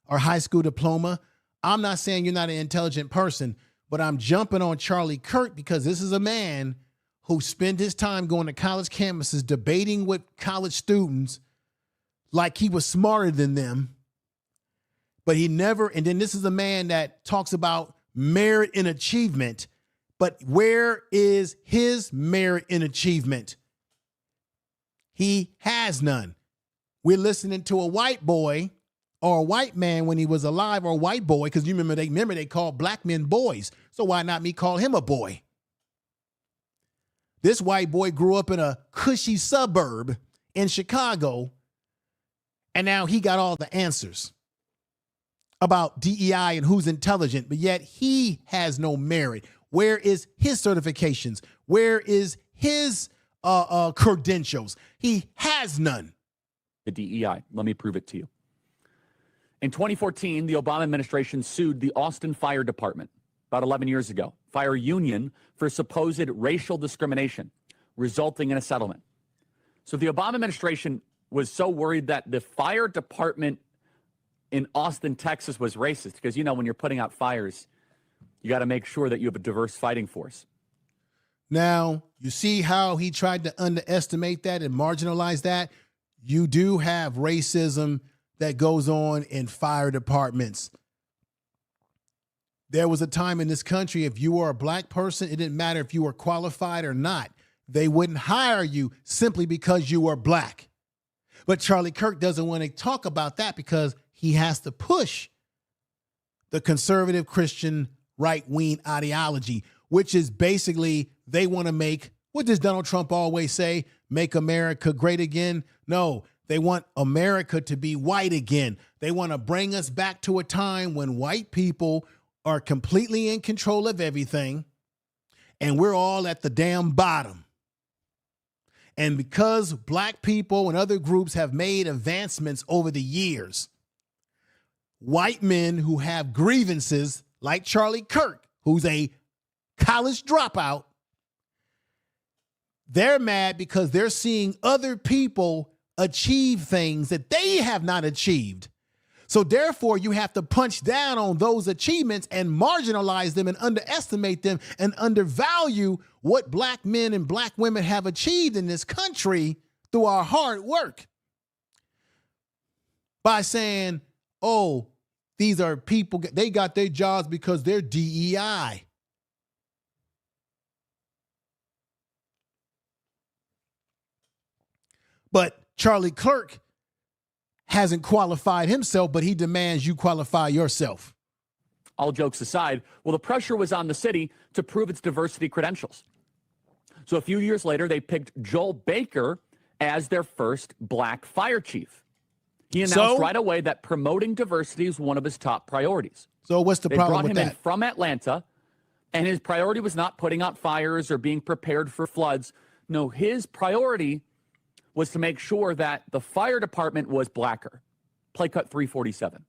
or high school diploma, I'm not saying you're not an intelligent person, but I'm jumping on Charlie Kirk because this is a man who spent his time going to college campuses, debating with college students like he was smarter than them. But he never, and then this is a man that talks about merit and achievement, but where is his merit and achievement? He has none. We're listening to a white boy or a white man when he was alive, or a white boy, because you remember they called black men boys. So why not me call him a boy? This white boy grew up in a cushy suburb in Chicago, and now he got all the answers about DEI and who's intelligent, but yet he has no merit. Where is his certifications? Where is his credentials? He has none. The DEI. Let me prove it to you. In 2014, the Obama administration sued the Austin Fire Department, about 11 years ago, fire union, for supposed racial discrimination, resulting in a settlement. So the Obama administration was so worried that the fire department in Austin, Texas was racist, because, you know, when you're putting out fires, you got to make sure that you have a diverse fighting force. Now, you see how he tried to underestimate that and marginalize that? You do have racism that goes on in fire departments. There was a time in this country, if you were a black person, it didn't matter if you were qualified or not. They wouldn't hire you simply because you were black. But Charlie Kirk doesn't want to talk about that because he has to push the conservative Christian right-wing ideology, which is basically they want to make, what does Donald Trump always say? Make America great again? No, they want America to be white again. They want to bring us back to a time when white people are completely in control of everything and we're all at the damn bottom. And because black people and other groups have made advancements over the years, white men who have grievances like Charlie Kirk, who's a college dropout, they're mad because they're seeing other people achieve things that they have not achieved. So therefore, you have to punch down on those achievements and marginalize them and underestimate them and undervalue what black men and black women have achieved in this country through our hard work. By saying, oh, these are people, they got their jobs because they're DEI. But Charlie Kirk hasn't qualified himself, but he demands you qualify yourself. All jokes aside, well, the pressure was on the city to prove its diversity credentials. So a few years later, they picked Joel Baker as their first black fire chief. He announced right away that promoting diversity is one of his top priorities. So what's the problem with that? They brought him in from Atlanta, and his priority was not putting out fires or being prepared for floods. No, his priority was to make sure that the fire department was blacker. Play cut 347.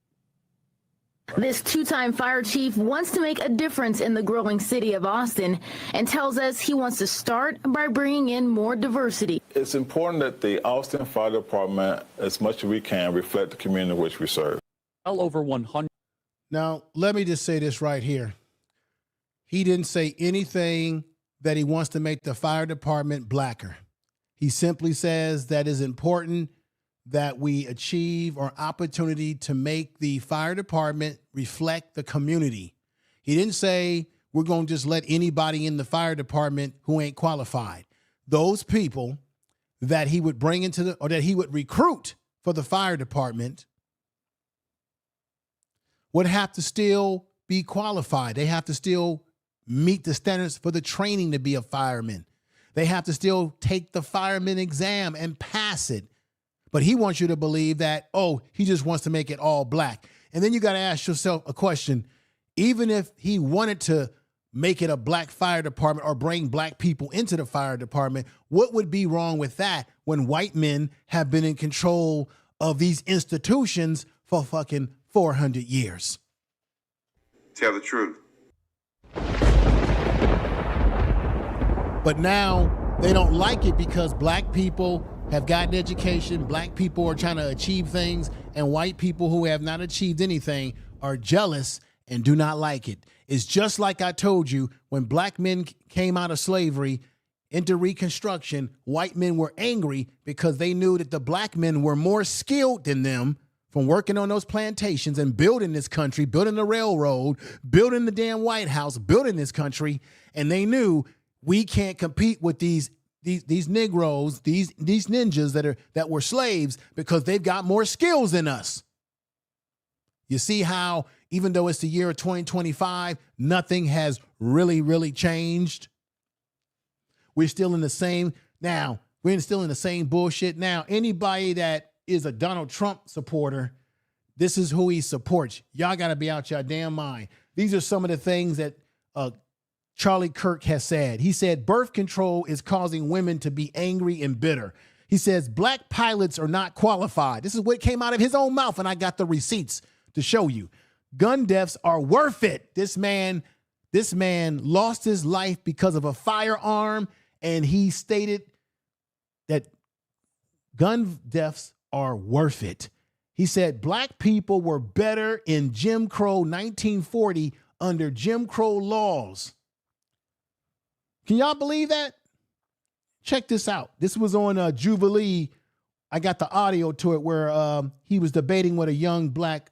This two-time fire chief wants to make a difference in the growing city of Austin and tells us he wants to start by bringing in more diversity. It's important that the Austin Fire Department, as much as we can, reflect the community in which we serve. Well over 100. Now, let me just say this right here. He didn't say anything that he wants to make the fire department blacker. He simply says that it's important that we achieve our opportunity to make the fire department reflect the community. He didn't say we're going to just let anybody in the fire department who ain't qualified. Those people that he would bring into or that he would recruit for the fire department would have to still be qualified. They have to still meet the standards for the training to be a fireman. They have to still take the fireman exam and pass it. But he wants you to believe that, oh, he just wants to make it all black. And then you got to ask yourself a question. Even if he wanted to make it a black fire department or bring black people into the fire department, what would be wrong with that when white men have been in control of these institutions for fucking 400 years? Tell the truth. But now they don't like it because black people have gotten education, black people are trying to achieve things, and white people who have not achieved anything are jealous and do not like it. It's just like I told you, when black men came out of slavery into Reconstruction, white men were angry because they knew that the black men were more skilled than them from working on those plantations and building this country, building the railroad, building the damn White House, building this country, and they knew we can't compete with these Negroes, these ninjas that were slaves because they've got more skills than us. You see how even though it's the year of 2025, nothing has really changed. We're still in the same bullshit. Now, anybody that is a Donald Trump supporter, this is who he supports. Y'all got to be out your damn mind. These are some of the things that Charlie Kirk has said. He said birth control is causing women to be angry and bitter. He says black pilots are not qualified. This is what came out of his own mouth, and I got the receipts to show you. Gun deaths are worth it. This man lost his life because of a firearm, and he stated that gun deaths are worth it. He said black people were better in Jim Crow 1940 under Jim Crow laws. Can y'all believe that? Check this out. This was on Jubilee. I got the audio to it where he was debating with a young black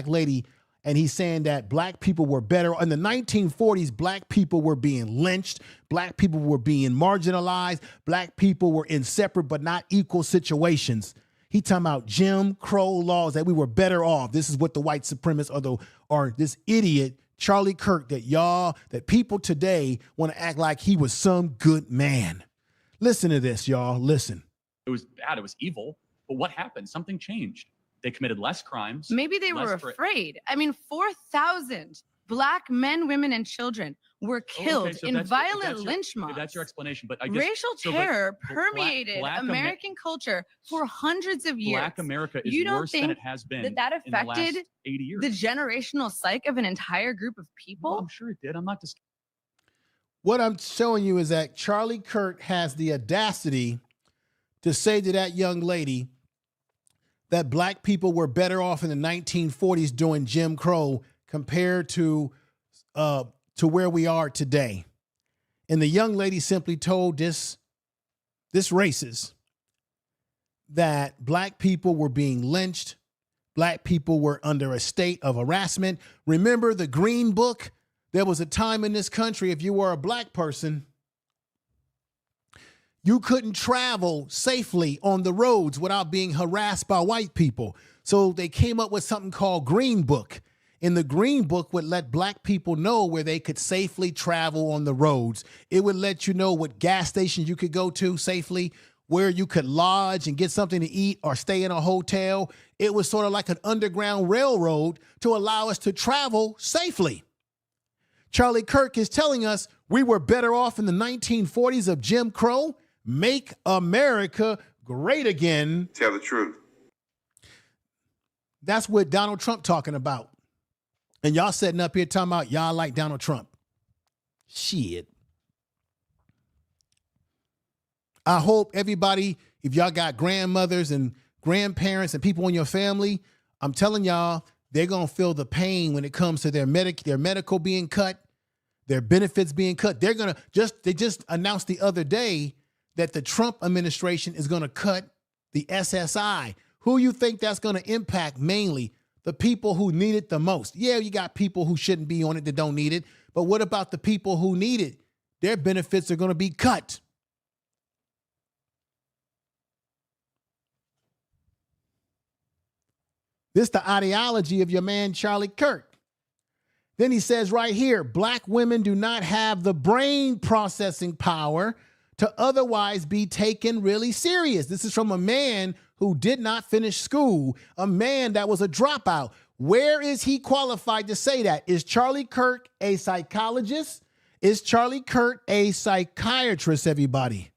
lady, and he's saying that black people were better. In the 1940s, black people were being lynched. Black people were being marginalized. Black people were in separate but not equal situations. He talking about Jim Crow laws, that we were better off. This is what the white supremacists or this idiot Charlie Kirk, that people today want to act like he was some good man. Listen to this, y'all. Listen. It was bad. It was evil. But what happened? Something changed. They committed less crimes. Maybe they were afraid. I mean, 4,000 Black men, women, and children were killed so in that's- violent that's lynch your, mobs. That's your explanation, but I guess Racial so, but terror black- permeated black American culture for hundreds of years. Black America is You don't worse than think it has been that in the last affected 80 years. the generational psyche of an entire group of Well, people? I'm sure it did. I'm not just. What I'm showing you is that Charlie Kirk has the audacity to say to that young lady that black people were better off in the 1940s doing Jim Crow compared to where we are today. And the young lady simply told this racist that black people were being lynched. Black people were under a state of harassment. Remember the Green Book? There was a time in this country, if you were a black person, you couldn't travel safely on the roads without being harassed by white people. So they came up with something called Green Book. And the Green Book would let black people know where they could safely travel on the roads. It would let you know what gas stations you could go to safely, where you could lodge and get something to eat or stay in a hotel. It was sort of like an underground railroad to allow us to travel safely. Charlie Kirk is telling us we were better off in the 1940s of Jim Crow. Make America great again. Tell the truth. That's what Donald Trump talking about. And y'all sitting up here talking about y'all like Donald Trump. Shit. I hope everybody, if y'all got grandmothers and grandparents and people in your family, I'm telling y'all, they're going to feel the pain when it comes to their medical being cut, their benefits being cut. They just announced the other day that the Trump administration is going to cut the SSI. Who you think that's going to impact mainly? The people who need it the most. Yeah, you got people who shouldn't be on it that don't need it. But what about the people who need it? Their benefits are going to be cut. This is the ideology of your man, Charlie Kirk. Then he says right here, black women do not have the brain processing power to otherwise be taken really serious. This is from a man who did not finish school, a man that was a dropout. Where is he qualified to say that? Is Charlie Kirk a psychologist? Is Charlie Kirk a psychiatrist, everybody?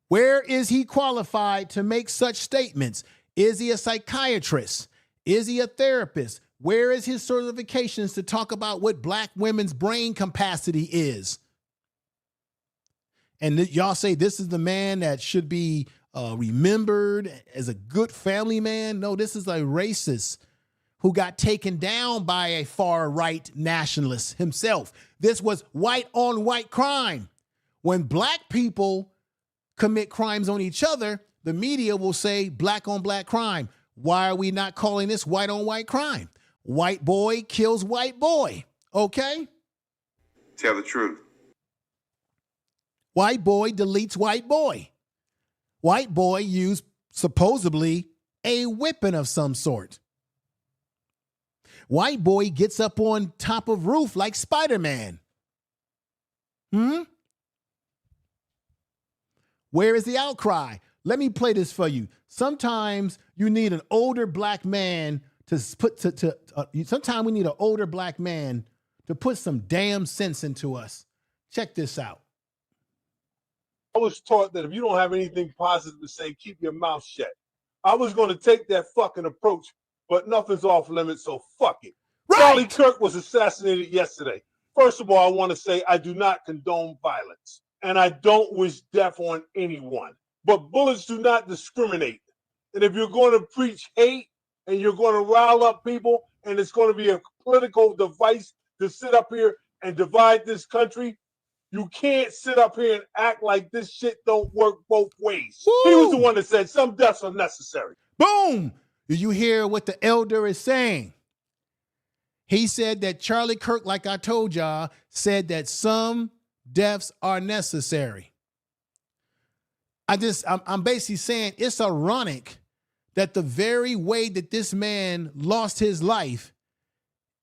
Where is he qualified to make such statements? Is he a psychiatrist? Is he a therapist? Where is his certifications to talk about what black women's brain capacity is? And y'all say this is the man that should be remembered as a good family man. No, this is a racist who got taken down by a far-right nationalist himself. This was white-on-white crime. When black people commit crimes on each other, the media will say black-on-black crime. Why are we not calling this white-on-white crime? White boy kills white boy, okay? Tell the truth. White boy deletes white boy. White boy used supposedly a weapon of some sort. White boy gets up on top of roof like Spider-Man. Where is the outcry? Let me play this for you. Sometimes you need an older black man sometimes we need an older black man to put some damn sense into us. Check this out. I was taught that if you don't have anything positive to say, keep your mouth shut. I was going to take that fucking approach, but nothing's off limits, so fuck it. Right. Charlie Kirk was assassinated yesterday. First of all, I want to say I do not condone violence, and I don't wish death on anyone. But bullets do not discriminate. And if you're going to preach hate and you're going to rile up people and it's going to be a political device to sit up here and divide this country, you can't sit up here and act like this shit don't work both ways. Woo! He was the one that said some deaths are necessary. Boom! Did you hear what the elder is saying? He said that Charlie Kirk, like I told y'all, said that some deaths are necessary. I'm basically saying it's ironic that the very way that this man lost his life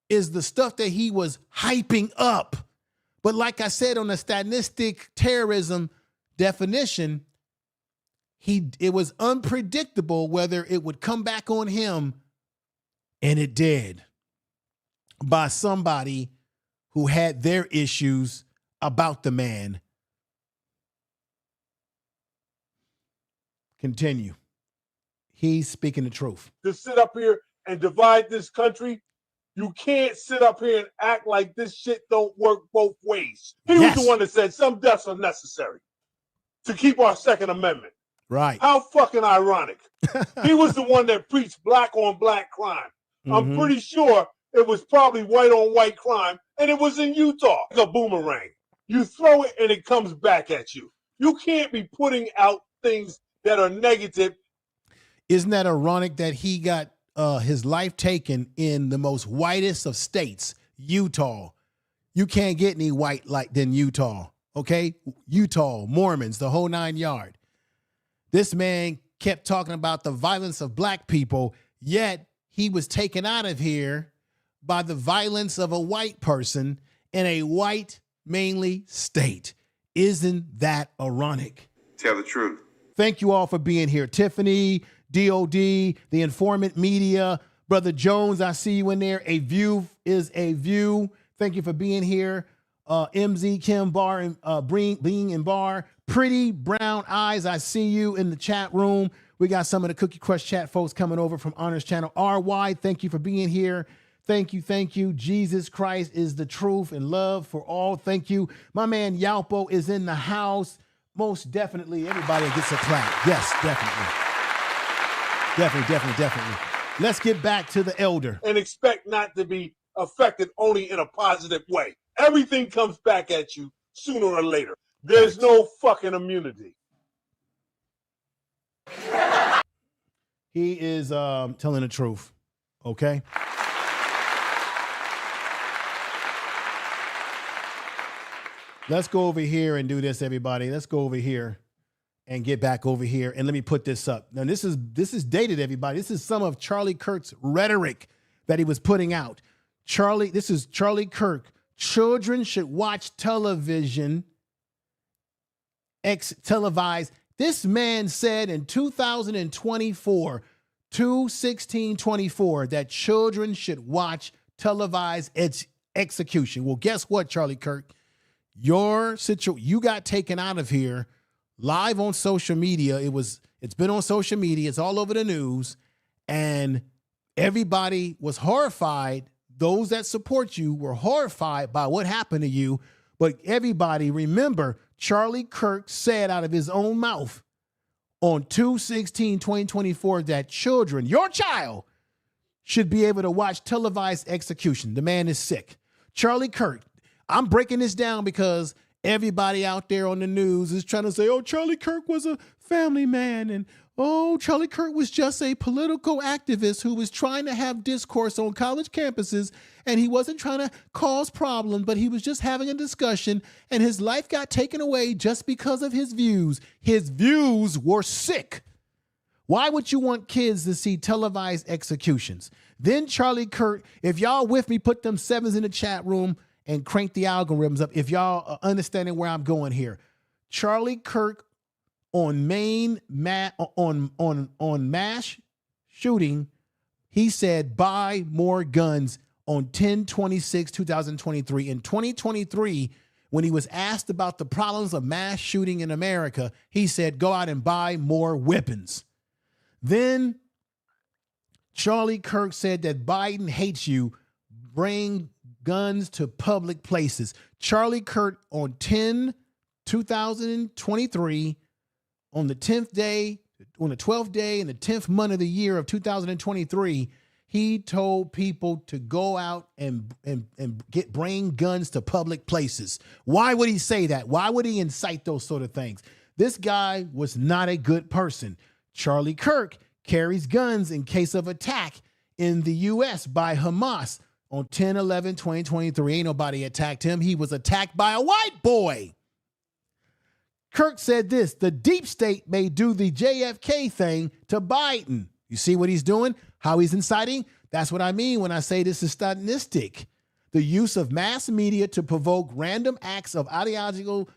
is the stuff that he was hyping up. But like I said, on the statistic terrorism definition, it was unpredictable whether it would come back on him, and it did. by somebody who had their issues about the man. Continue. He's speaking the truth. To sit up here and divide this country, you can't sit up here and act like this shit don't work both ways. He was the one that said some deaths are necessary to keep our Second Amendment. Right. How fucking ironic. He was the one that preached black on black crime. I'm pretty sure it was probably white on white crime, and it was in Utah. It's a boomerang. You throw it and it comes back at you. You can't be putting out things that are negative. Isn't that ironic that he got his life taken in the most whitest of states, Utah? You can't get any white like than Utah, okay? Utah, Mormons, the whole 9 yards. This man kept talking about the violence of black people, yet he was taken out of here by the violence of a white person in a white, mainly state. Isn't that ironic? Tell the truth. Thank you all for being here. Tiffany, DOD, the Informant Media, Brother Jones, I see you in there. A view is a view. Thank you for being here. MZ Kim Bar and Being in Bar. Pretty Brown Eyes, I see you in the chat room. We got some of the Cookie Crush chat folks coming over from Honors Channel. RY, thank you for being here. Thank you, thank you. Jesus Christ is the truth and love for all. Thank you. My man Yalpo is in the house. Most definitely, everybody gets a clap. Yes, definitely. Definitely. Let's get back to the elder. And expect not to be affected only in a positive way. Everything comes back at you sooner or later. There's no fucking immunity. He is telling the truth, okay? Let's go over here and do this, everybody. Let's go over here and get back over here. And let me put this up. Now, this is dated, everybody. This is some of Charlie Kirk's rhetoric that he was putting out. This is Charlie Kirk. Children should watch television, televised. This man said in 2024, 2/16/24, that children should watch televised execution. Well, guess what, Charlie Kirk? You got taken out of here live on social media. It's been on social media. It's all over the news. And everybody was horrified. Those that support you were horrified by what happened to you. But everybody, remember, Charlie Kirk said out of his own mouth on 2/16/2024 that children, your child, should be able to watch televised execution. The man is sick. Charlie Kirk, I'm breaking this down because everybody out there on the news is trying to say, oh, Charlie Kirk was a family man, and oh, Charlie Kirk was just a political activist who was trying to have discourse on college campuses, and he wasn't trying to cause problems, but he was just having a discussion, and his life got taken away just because of his views. His views were sick. Why would you want kids to see televised executions? Then Charlie Kirk, if y'all with me, put them sevens in the chat room and crank the algorithms up if y'all are understanding where I'm going here. Charlie Kirk on mass shooting, he said buy more guns on 10/26/2023. In 2023, when he was asked about the problems of mass shooting in America, he said go out and buy more weapons. Then Charlie Kirk said that Biden hates you, bring guns to public places. Charlie Kirk on 10/2023, on the 10th day, on the 12th day in the 10th month of the year of 2023, he told people to go out and bring guns to public places. Why would he say that? Why would he incite those sort of things? This guy was not a good person. Charlie Kirk carries guns in case of attack in the U.S. by Hamas. On 10/11/2023, ain't nobody attacked him. He was attacked by a white boy. Kirk said this: the deep state may do the JFK thing to Biden. You see what he's doing? How he's inciting? That's what I mean when I say this is Stalinistic. The use of mass media to provoke random acts of ideological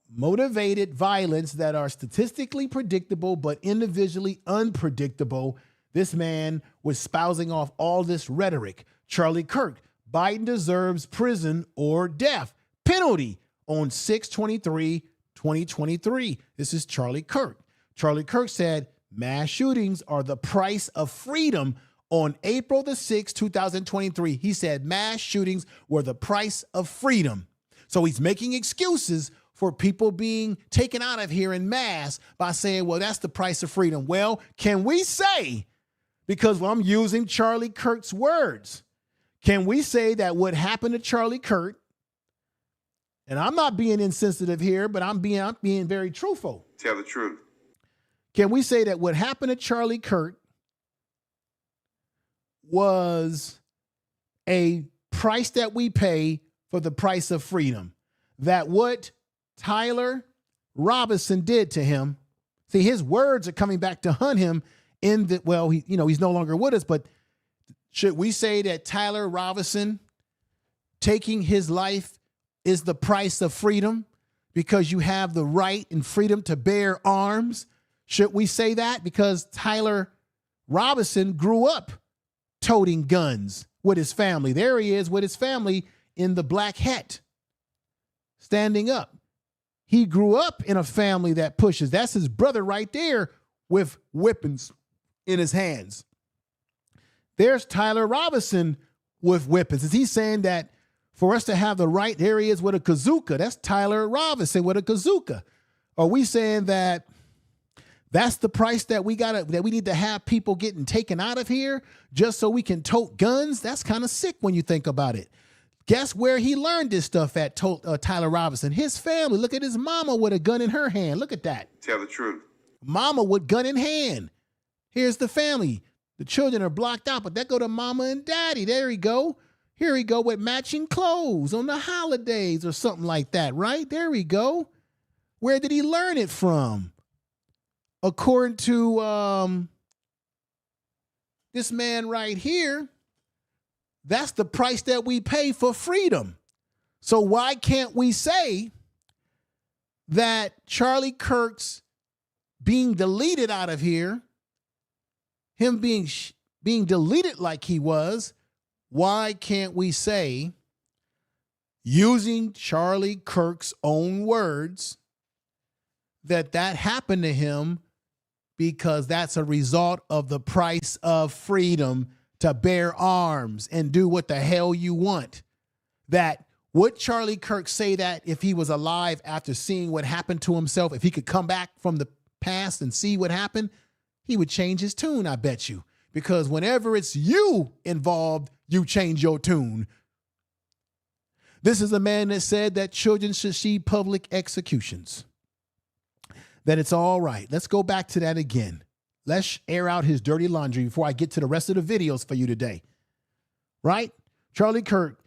motivated violence that are statistically predictable but individually unpredictable. This man was spousing off all this rhetoric. Charlie Kirk, Biden deserves prison or death penalty on 6/23/2023. This is Charlie Kirk. Charlie Kirk said mass shootings are the price of freedom on April the 6th, 2023. He said mass shootings were the price of freedom. So he's making excuses for people being taken out of here in mass by saying, well, that's the price of freedom. Well, can we say, because I'm using Charlie Kirk's words, can we say that what happened to Charlie Kirk, and I'm not being insensitive here, but I'm being very truthful. Tell the truth. Can we say that what happened to Charlie Kirk was a price that we pay for the price of freedom? That what Tyler Robinson did to him, see, his words are coming back to hunt him in the, well, he's no longer with us, but should we say that Tyler Robinson taking his life is the price of freedom because you have the right and freedom to bear arms? Should we say that? Because Tyler Robinson grew up toting guns with his family. There he is with his family in the black hat, standing up. He grew up in a family that pushes. That's his brother right there with weapons in his hands. There's Tyler Robinson with weapons. Is he saying that for us to have the right, there he is with a bazooka? That's Tyler Robinson with a bazooka. Are we saying that that's the price that we need to have people getting taken out of here just so we can tote guns? That's kind of sick when you think about it. Guess where he learned this stuff at, Tyler Robinson? His family. Look at his mama with a gun in her hand. Look at that. Tell the truth. Mama with gun in hand. Here's the family. The children are blocked out, but that go to mama and daddy. There he go. Here he go with matching clothes on the holidays or something like that, right? There we go. Where did he learn it from? According to this man right here, that's the price that we pay for freedom. So why can't we say that Charlie Kirk's being deleted out of here, him being deleted like he was, why can't we say, using Charlie Kirk's own words, that happened to him because that's a result of the price of freedom to bear arms and do what the hell you want? That would Charlie Kirk say that if he was alive after seeing what happened to himself, if he could come back from the past and see what happened, he would change his tune, I bet you. Because whenever it's you involved, you change your tune. This is a man that said that children should see public executions. That it's all right. Let's go back to that again. Let's air out his dirty laundry before I get to the rest of the videos for you today. Right? Charlie Kirk,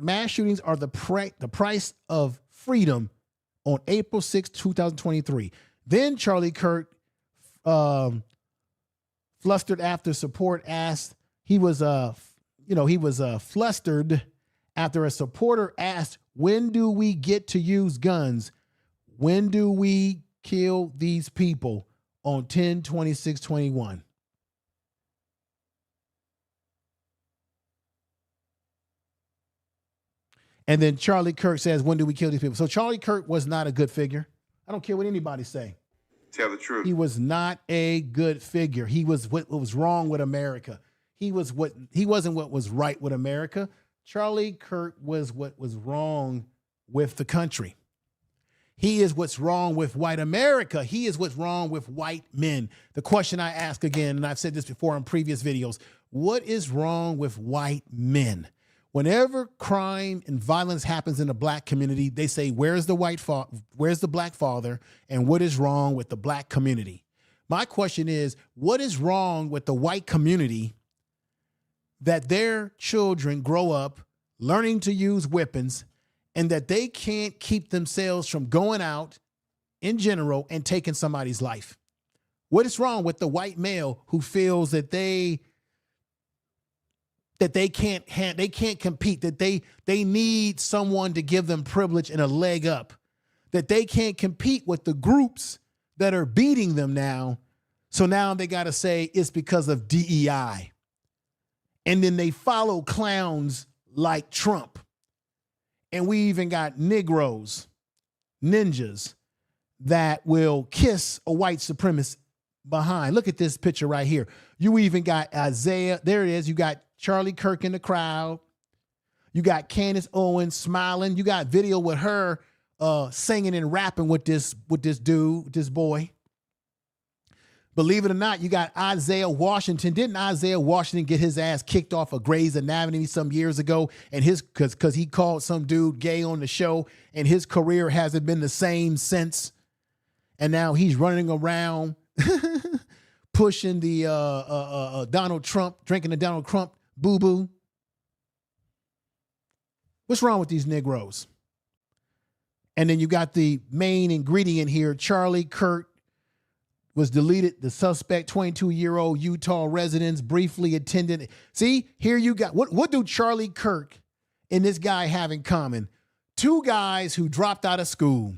mass shootings are the price of freedom on April 6, 2023. Then Charlie Kirk flustered after support asked, he was flustered after a supporter asked, when do we get to use guns? When do we kill these people? On 10/26/21. And then Charlie Kirk says, when do we kill these people? So Charlie Kirk was not a good figure. I don't care what anybody say. Tell the truth. He was not a good figure. He was what was wrong with America. He wasn't what was right with America. Charlie Kirk was what was wrong with the country. He is what's wrong with white America. He is what's wrong with white men. The question I ask again, and I've said this before in previous videos, what is wrong with white men? Whenever crime and violence happens in the black community, they say, where's the black father, and what is wrong with the black community? My question is, what is wrong with the white community that their children grow up learning to use weapons and that they can't keep themselves from going out in general and taking somebody's life? What is wrong with the white male who feels that they can't compete, that they need someone to give them privilege and a leg up, that they can't compete with the groups that are beating them now? So now they got to say it's because of DEI. And then they follow clowns like Trump. And we even got Negroes, ninjas, that will kiss a white supremacist behind. Look at this picture right here. You even got Isaiah. There it is. You got Charlie Kirk in the crowd. You got Candace Owens smiling. You got video with her singing and rapping with this dude, this boy. Believe it or not, you got Isaiah Washington. Didn't Isaiah Washington get his ass kicked off of Grey's Anatomy some years ago? And because he called some dude gay on the show, and his career hasn't been the same since. And now he's running around pushing the Donald Trump, drinking the Donald Trump boo-boo. What's wrong with these Negroes? And then you got the main ingredient here, Charlie Kirk was deleted. The suspect, 22-year-old Utah residents, briefly attended. See, here you got, what do Charlie Kirk and this guy have in common? Two guys who dropped out of school.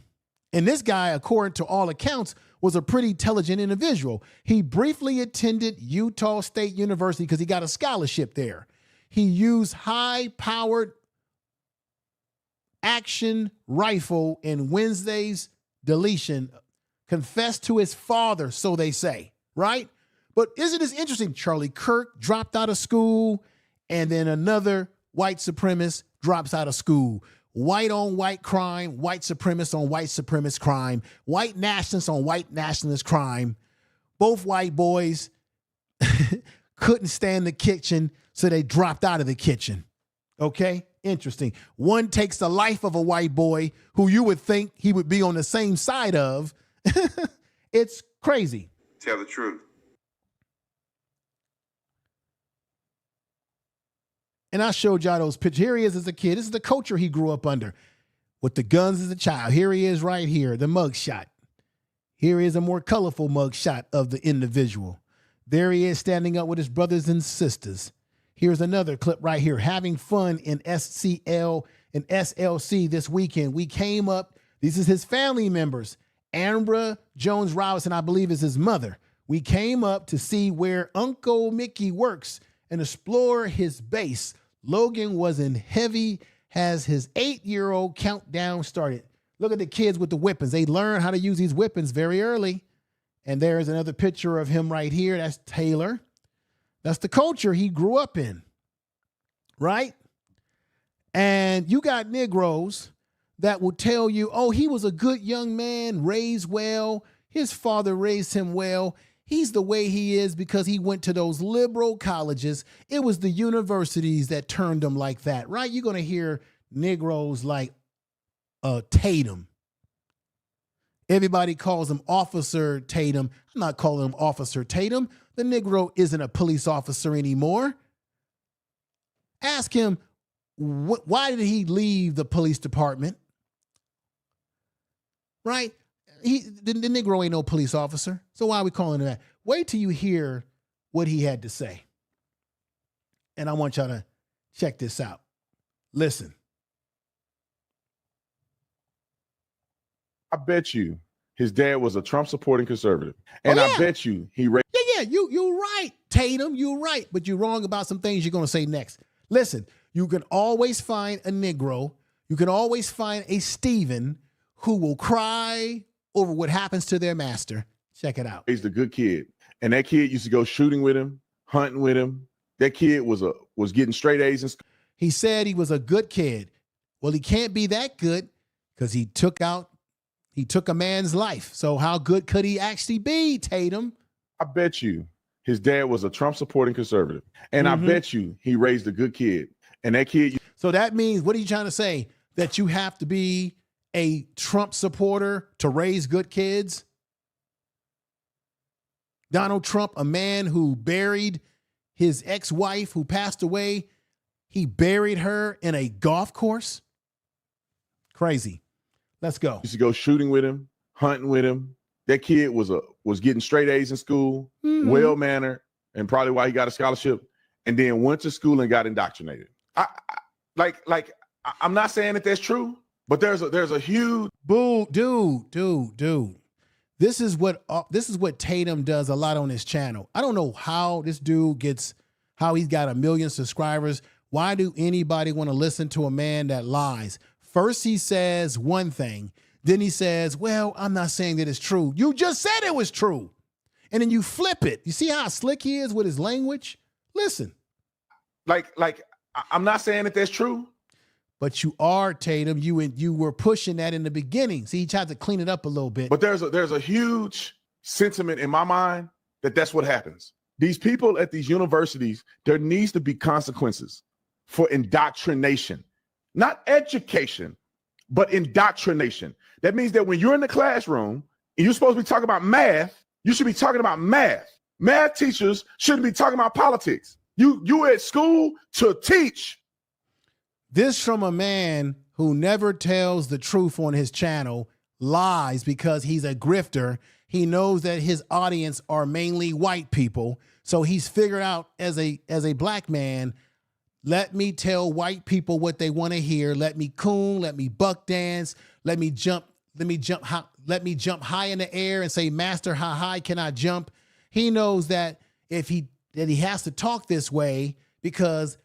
And this guy, according to all accounts, was a pretty intelligent individual. He briefly attended Utah State University because he got a scholarship there. He used high-powered action rifle in Wednesday's deletion, confessed to his father, so they say, right? But isn't this interesting? Charlie Kirk dropped out of school, and then another white supremacist drops out of school. White on white crime, white supremacist on white supremacist crime, white nationalist on white nationalist crime. Both white boys couldn't stand the kitchen, so they dropped out of the kitchen. Okay? Interesting. One takes the life of a white boy who you would think he would be on the same side of. It's crazy. Tell the truth. And I showed y'all those pictures. Here he is as a kid. This is the culture he grew up under with the guns as a child. Here he is right here, the mugshot. Here is a more colorful mugshot of the individual. There he is standing up with his brothers and sisters. Here's another clip right here. Having fun in SCL and SLC this weekend. We came up. These is his family members. Ambra Jones Robinson, I believe, is his mother. We came up to see where Uncle Mickey works and explore his base. Logan was in heavy, has his 8-year-old countdown started. Look at the kids with the weapons. They learn how to use these weapons very early. And there's another picture of him right here. That's Taylor. That's the culture he grew up in, right? And you got Negroes that will tell you, oh, he was a good young man, raised well. His father raised him well. He's the way he is because he went to those liberal colleges. It was the universities that turned him like that, right? You're going to hear Negroes like Tatum. Everybody calls him Officer Tatum. I'm not calling him Officer Tatum. The Negro isn't a police officer anymore. Ask him, why did he leave the police department? Right? The Negro ain't no police officer. So why are we calling him that? Wait till you hear what he had to say. And I want y'all to check this out. Listen. I bet you his dad was a Trump supporting conservative. And I bet you he raised. Yeah, you're right, Tatum. You're right. But you're wrong about some things you're going to say next. Listen, you can always find a Negro. You can always find a Stephen who will cry over what happens to their master. Check it out. He's a good kid. And that kid used to go shooting with him, hunting with him. That kid was getting straight A's in school. He said he was a good kid. Well, he can't be that good because he took a man's life. So how good could he actually be, Tatum? I bet you his dad was a Trump supporting conservative. And I bet you he raised a good kid. And that kid. So that means, what are you trying to say? That you have to be a Trump supporter to raise good kids? Donald Trump, a man who buried his ex-wife who passed away, he buried her in a golf course? Crazy. Let's go. Used to go shooting with him, hunting with him. That kid was getting straight A's in school, well-mannered, and probably why he got a scholarship, and then went to school and got indoctrinated. I'm not saying that that's true, but there's a huge dude. This is what Tatum does a lot on his channel. I don't know how this dude gets how he's got 1 million subscribers. Why do anybody want to listen to a man that lies? First he says one thing, then he says, well, I'm not saying that it's true. You just said it was true. And then you flip it. You see how slick he is with his language? Listen. Like I'm not saying that that's true. But you are, Tatum. You were pushing that in the beginning. See, he tried to clean it up a little bit. But there's a huge sentiment in my mind that that's what happens. These people at these universities, there needs to be consequences for indoctrination, not education, but indoctrination. That means that when you're in the classroom and you're supposed to be talking about math, you should be talking about math. Math teachers shouldn't be talking about politics. You at school to teach. This from a man who never tells the truth on his channel, lies because he's a grifter. He knows that his audience are mainly white people. So he's figured out as a black man, let me tell white people what they want to hear. Let me coon, let me buck dance, let me jump high in the air and say, master, how high can I jump? He knows that he has to talk this way because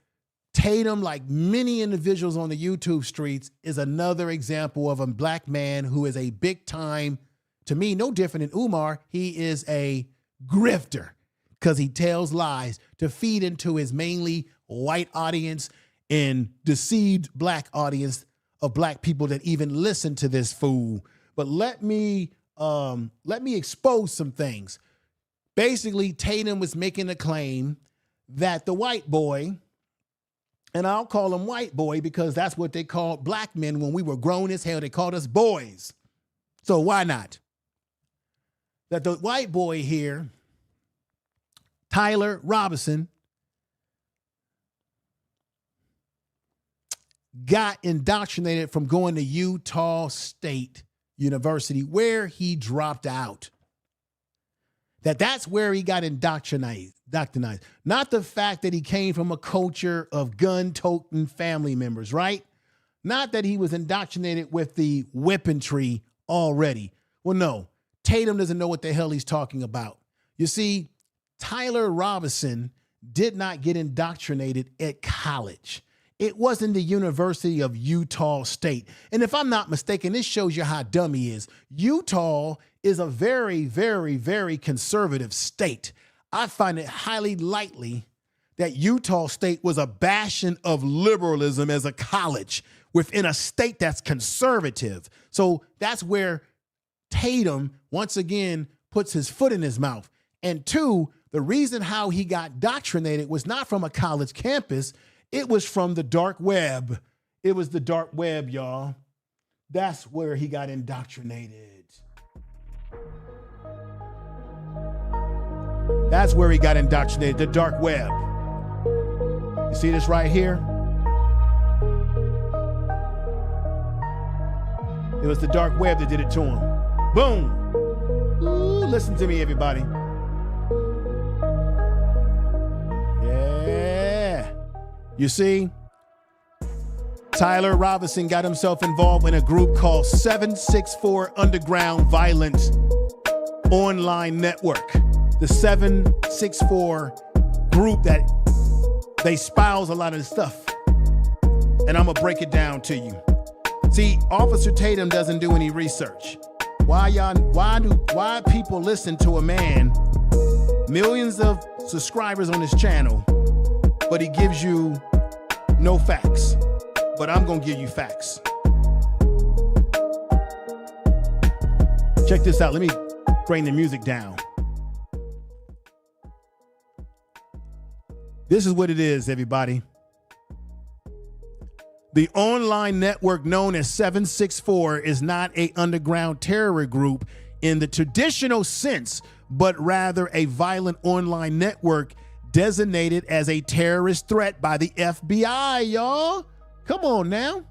Tatum, like many individuals on the YouTube streets, is another example of a black man who is a big time, to me, no different than Umar. He is a grifter because he tells lies to feed into his mainly white audience and deceived black audience of black people that even listen to this fool. But let me expose some things. Basically, Tatum was making a claim that the white boy, and I'll call him white boy because that's what they called black men when we were grown as hell. They called us boys. So why not? That the white boy here, Tyler Robinson, got indoctrinated from going to Utah State University, where he dropped out. That's where he got indoctrinated. Not the fact that he came from a culture of gun-toting family members, right? Not that he was indoctrinated with the weaponry already. Well, no, Tatum doesn't know what the hell he's talking about. You see, Tyler Robinson did not get indoctrinated at college. It wasn't the University of Utah State. And if I'm not mistaken, this shows you how dumb he is. Utah is a very, very, very conservative state. I find it highly likely that Utah State was a bastion of liberalism as a college within a state that's conservative. So that's where Tatum, once again, puts his foot in his mouth. And two, the reason how he got indoctrinated was not from a college campus. It was from the dark web. It was the dark web, y'all. That's where he got indoctrinated. That's where he got indoctrinated, the dark web. You see this right here? It was the dark web that did it to him. Boom. Ooh, listen to me, everybody. Yeah. You see, Tyler Robinson got himself involved in a group called 764 Underground Violence Online Network. The 764 group that they espouse a lot of the stuff. And I'm gonna break it down to you. See, Officer Tatum doesn't do any research. Why people listen to a man, millions of subscribers on his channel, but he gives you no facts. But I'm gonna give you facts. Check this out. Let me bring the music down. This is what it is, everybody. The online network known as 764 is not an underground terror group in the traditional sense, but rather a violent online network designated as a terrorist threat by the FBI, y'all. Come on now.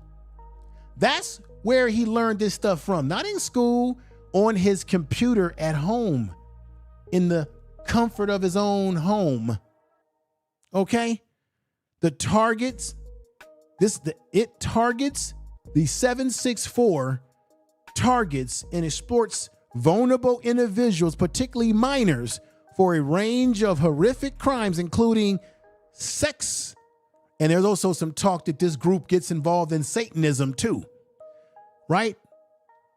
That's where he learned this stuff from. Not in school, on his computer at home, in the comfort of his own home. Okay? The 764 targets and exploits vulnerable individuals, particularly minors, for a range of horrific crimes, including sex. And there's also some talk that this group gets involved in Satanism too, right?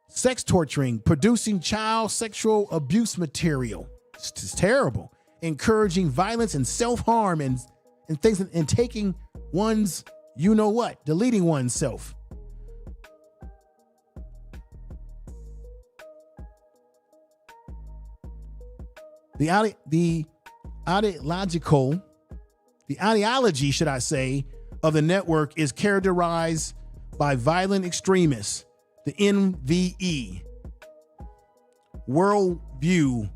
Sex torturing, producing child sexual abuse material. It's terrible. Encouraging violence and self-harm and things, and taking one's, you know what, deleting oneself. The ideology, should I say, of the network is characterized by violent extremists, the NVE, worldview,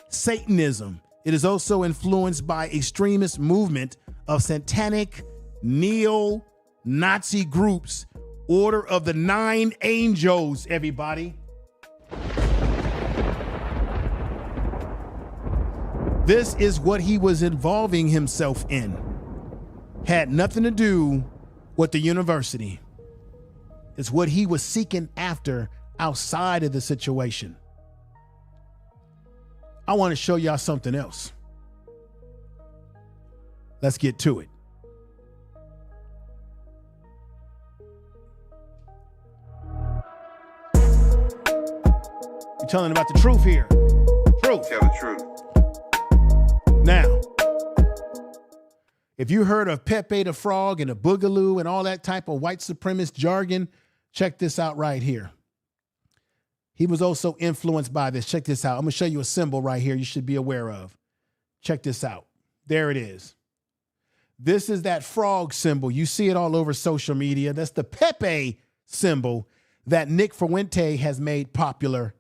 Satanism. It is also influenced by extremist movement of satanic neo-Nazi groups, Order of the Nine Angels, everybody. This is what he was involving himself in. Had nothing to do with the university. It's what he was seeking after outside of the situation. I want to show y'all something else. Let's get to it. You're telling about the truth here. Truth. Tell the truth. Now, if you heard of Pepe the Frog and the Boogaloo and all that type of white supremacist jargon, check this out right here. He was also influenced by this. Check this out. I'm going to show you a symbol right here you should be aware of. Check this out. There it is. This is that frog symbol. You see it all over social media. That's the Pepe symbol that Nick Fuente has made popular.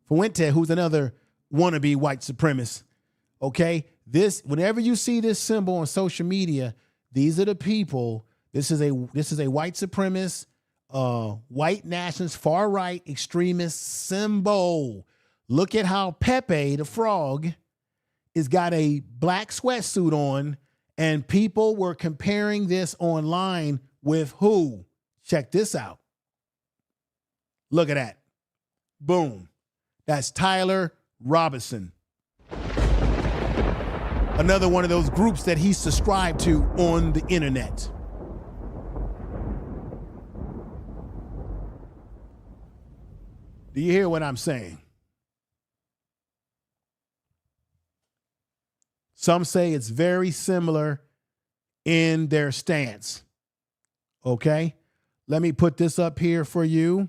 Fuente, who's another wannabe white supremacist. Okay, whenever you see this symbol on social media, these are the people. This is a white supremacist, white nationalist, far right extremist symbol. Look at how Pepe the Frog has got a black sweatsuit on, and people were comparing this online with who? Check this out. Look at that. Boom. That's Tyler Robinson. Another one of those groups that he subscribed to on the internet. Do you hear what I'm saying? Some say it's very similar in their stance. Okay, let me put this up here for you.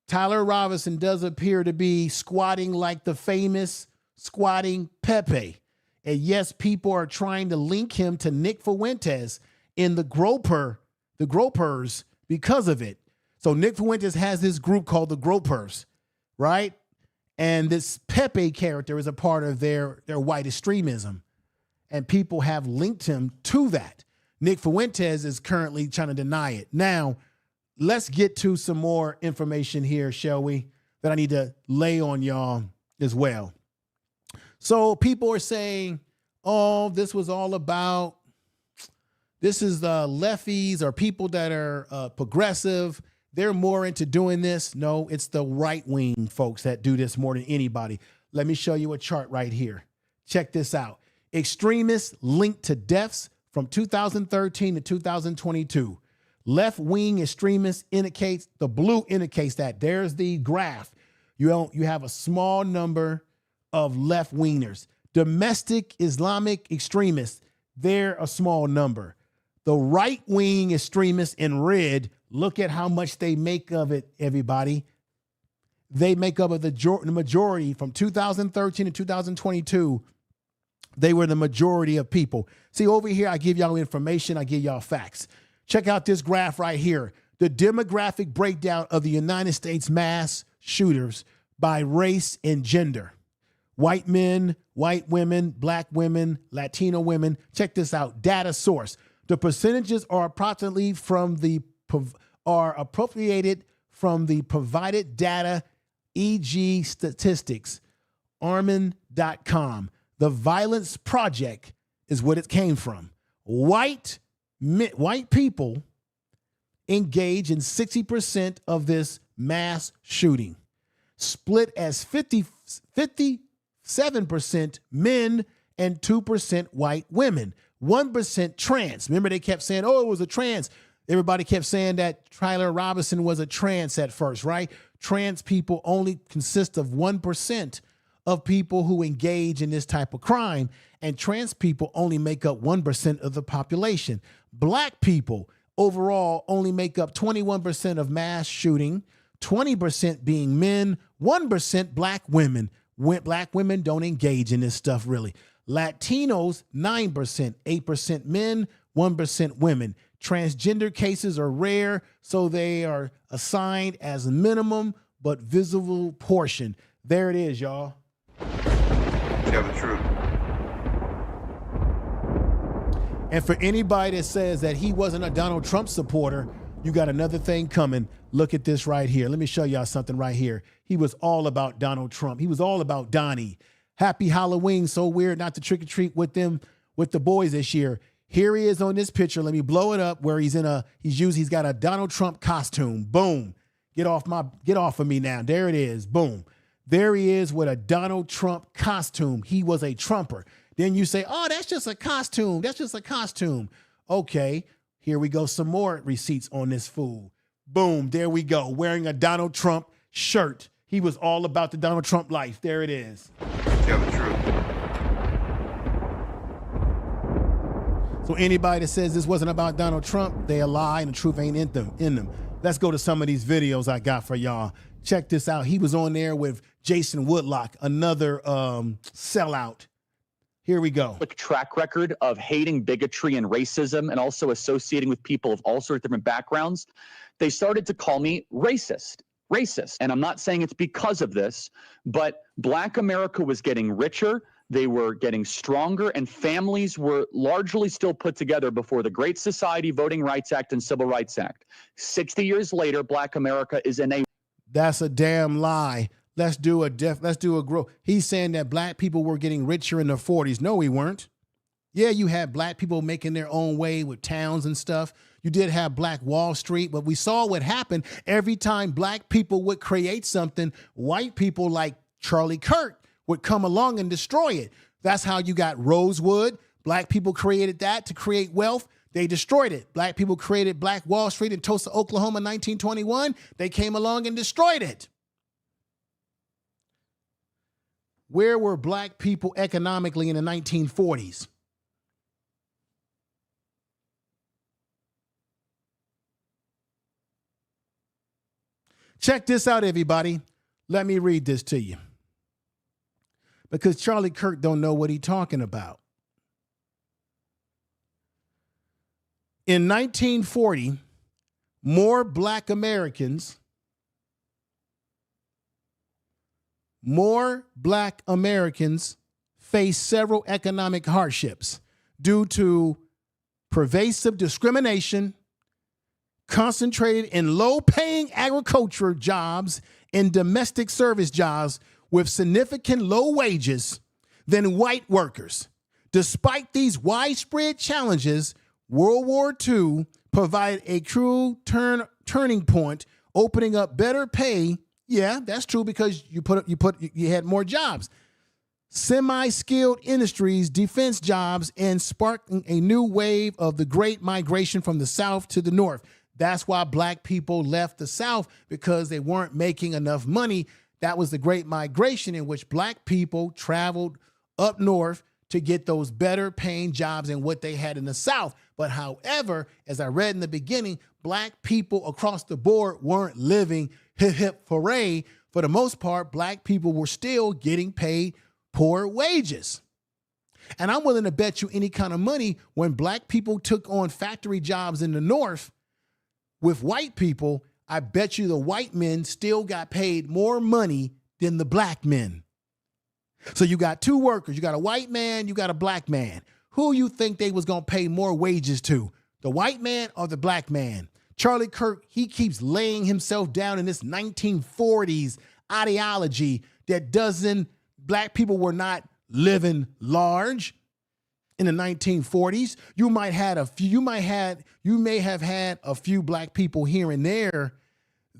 Tyler Robinson does appear to be squatting like the famous squatting Pepe. And yes, people are trying to link him to Nick Fuentes in the Gropers because of it. So Nick Fuentes has this group called the Gropers, right? And this Pepe character is a part of their white extremism. And people have linked him to that. Nick Fuentes is currently trying to deny it. Now, let's get to some more information here, shall we? That I need to lay on y'all as well. So people are saying, oh, this was all about, this is the lefties or people that are progressive. They're more into doing this. No, it's the right wing folks that do this more than anybody. Let me show you a chart right here. Check this out. Extremists linked to deaths from 2013 to 2022. Left wing extremists indicates, the blue indicates that. There's the graph. You have a small number of left wingers. Domestic Islamic extremists, they're a small number. The right wing extremists in red, look at how much they make of it, everybody. They make up of the majority from 2013 to 2022. They were the majority of people. See, over here, I give y'all information. I give y'all facts. Check out this graph right here. The demographic breakdown of the United States mass shooters by race and gender. White men, white women, black women, Latino women. Check this out. Data source. The percentages are approximately appropriated from the provided data, e.g. statistics, Armin.com. The Violence Project is what it came from. White people engage in 60% of this mass shooting, split as 57% men and 2% white women. 1% trans. Remember, they kept saying, oh, it was a trans. Everybody kept saying that Tyler Robinson was a trans at first, right? Trans people only consist of 1% of people who engage in this type of crime, and trans people only make up 1% of the population. Black people overall only make up 21% of mass shooting, 20% being men, 1% black women. Black women don't engage in this stuff really. Latinos, 9%, 8% men, 1% women. Transgender cases are rare, so they are assigned as minimum but visible portion. There it is, y'all. Tell the truth. And for anybody that says that he wasn't a Donald Trump supporter, you got another thing coming. Look at this right here. Let me show y'all something right here. He was all about Donald Trump. He was all about Donnie. Happy Halloween. So weird not to trick or treat with them, with the boys this year. Here he is on this picture. Let me blow it up where he's got a Donald Trump costume. Boom. Get off of me now. There it is. Boom. There he is with a Donald Trump costume. He was a Trumper. Then you say, oh, that's just a costume. That's just a costume. Okay, here we go. Some more receipts on this fool. Boom, there we go. Wearing a Donald Trump shirt. He was all about the Donald Trump life. There it is. Tell the truth. So anybody that says this wasn't about Donald Trump, they a lie and the truth ain't in them. Let's go to some of these videos I got for y'all. Check this out. He was on there with Jason Woodlock, another sellout. Here we go. Quick track record of hating bigotry and racism and also associating with people of all sorts of different backgrounds. They started to call me racist. And I'm not saying it's because of this, but Black America was getting richer. They were getting stronger, and families were largely still put together before the Great Society, Voting Rights Act, and Civil Rights Act. 60 years later, Black America is in a... That's a damn lie. Let's do a growth. He's saying that black people were getting richer in the 40s. No, we weren't. Yeah, you had black people making their own way with towns and stuff. You did have Black Wall Street, but we saw what happened every time black people would create something. White people like Charlie Kirk would come along and destroy it. That's how you got Rosewood. Black people created that to create wealth. They destroyed it. Black people created Black Wall Street in Tulsa, Oklahoma in 1921. They came along and destroyed it. Where were black people economically in the 1940s? Check this out, everybody. Let me read this to you. Because Charlie Kirk don't know what he's talking about. In 1940, more black Americans faced several economic hardships due to pervasive discrimination, concentrated in low-paying agriculture jobs and domestic service jobs with significant low wages than white workers. Despite these widespread challenges, World War II provided a true turning point, opening up better pay. Yeah, that's true because you had more jobs. Semi-skilled industries, defense jobs, and sparking a new wave of the Great Migration from the South to the North. That's why black people left the South, because they weren't making enough money. That was the Great Migration, in which black people traveled up north to get those better paying jobs than what they had in the South. But however, as I read in the beginning, black people across the board weren't living hip hip hooray. For the most part, black people were still getting paid poor wages. And I'm willing to bet you any kind of money, when black people took on factory jobs in the North with white people, I bet you the white men still got paid more money than the black men. So you got two workers. You got a white man, you got a black man. Who you think they was going to pay more wages to? The white man or the black man? Charlie Kirk, he keeps laying himself down in this 1940s ideology that black people were not living large in the 1940s. You may have had a few black people here and there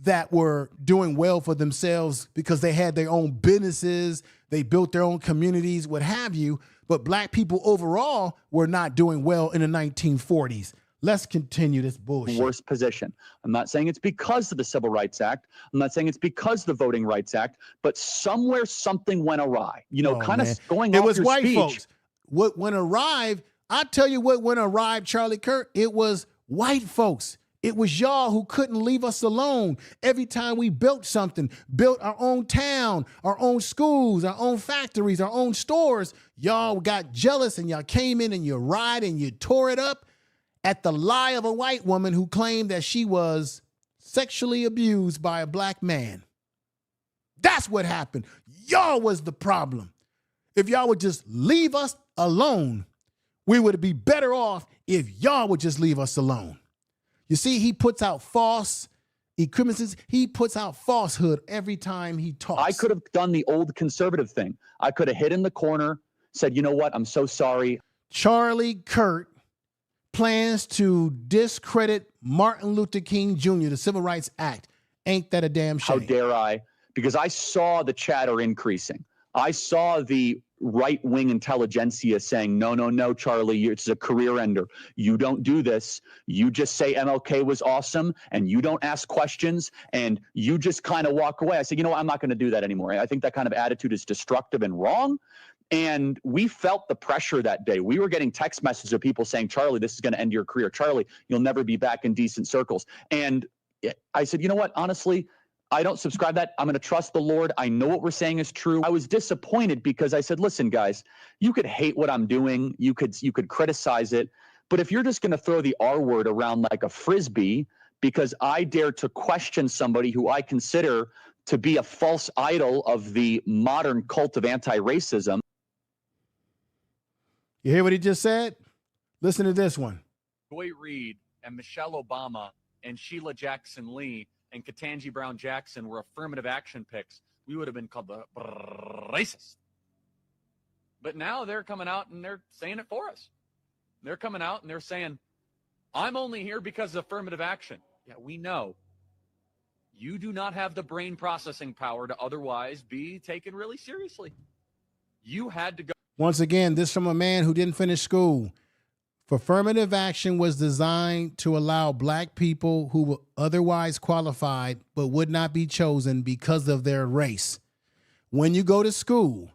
that were doing well for themselves because they had their own businesses, they built their own communities, what have you. but black people overall were not doing well in the 1940s. Let's continue this bullshit. Worst position. I'm not saying it's because of the Civil Rights Act. I'm not saying it's because of the Voting Rights Act, but somewhere something went awry. You know, going it off was your white speech. folks. What went awry, I tell you what went awry, Charlie Kirk, it was white folks. It was y'all who couldn't leave us alone. Every time we built something, built our own town, our own schools, our own factories, our own stores, y'all got jealous and y'all came in and you rioted and you tore it up at the lie of a white woman who claimed that she was sexually abused by a black man. That's what happened. Y'all was the problem. If y'all would just leave us alone, we would be better off if y'all would just leave us alone. You see, he puts out false equivalences. He puts out falsehood every time he talks. I could have done the old conservative thing. I could have hid in the corner, said, you know what, I'm so sorry. Charlie Kirk plans to discredit Martin Luther King Jr., the Civil Rights Act. Ain't that a damn shame? How dare I? Because I saw the chatter increasing. I saw the right-wing intelligentsia saying, no, no, no, Charlie, it's a career ender. You don't do this. You just say MLK was awesome, and you don't ask questions, and you just kind of walk away. I said, you know what, I'm not going to do that anymore. I think that kind of attitude is destructive and wrong. And we felt the pressure that day. We were getting text messages of people saying, Charlie, this is going to end your career. Charlie, you'll never be back in decent circles. And I said, you know what, honestly, I don't subscribe to that. I'm going to trust the Lord. I know what we're saying is true. I was disappointed because I said, listen, guys, you could hate what I'm doing. You could criticize it. But if you're just going to throw the R word around like a Frisbee because I dare to question somebody who I consider to be a false idol of the modern cult of anti-racism. You hear what he just said? Listen to this one. Joy Reid and Michelle Obama and Sheila Jackson Lee and Ketanji Brown Jackson were affirmative action picks, we would have been called the racist. But now they're coming out and they're saying it for us. They're coming out and they're saying, I'm only here because of affirmative action. Yeah, we know. You do not have the brain processing power to otherwise be taken really seriously. You had to go. Once again, this from a man who didn't finish school. Affirmative action was designed to allow black people who were otherwise qualified but would not be chosen because of their race. When you go to school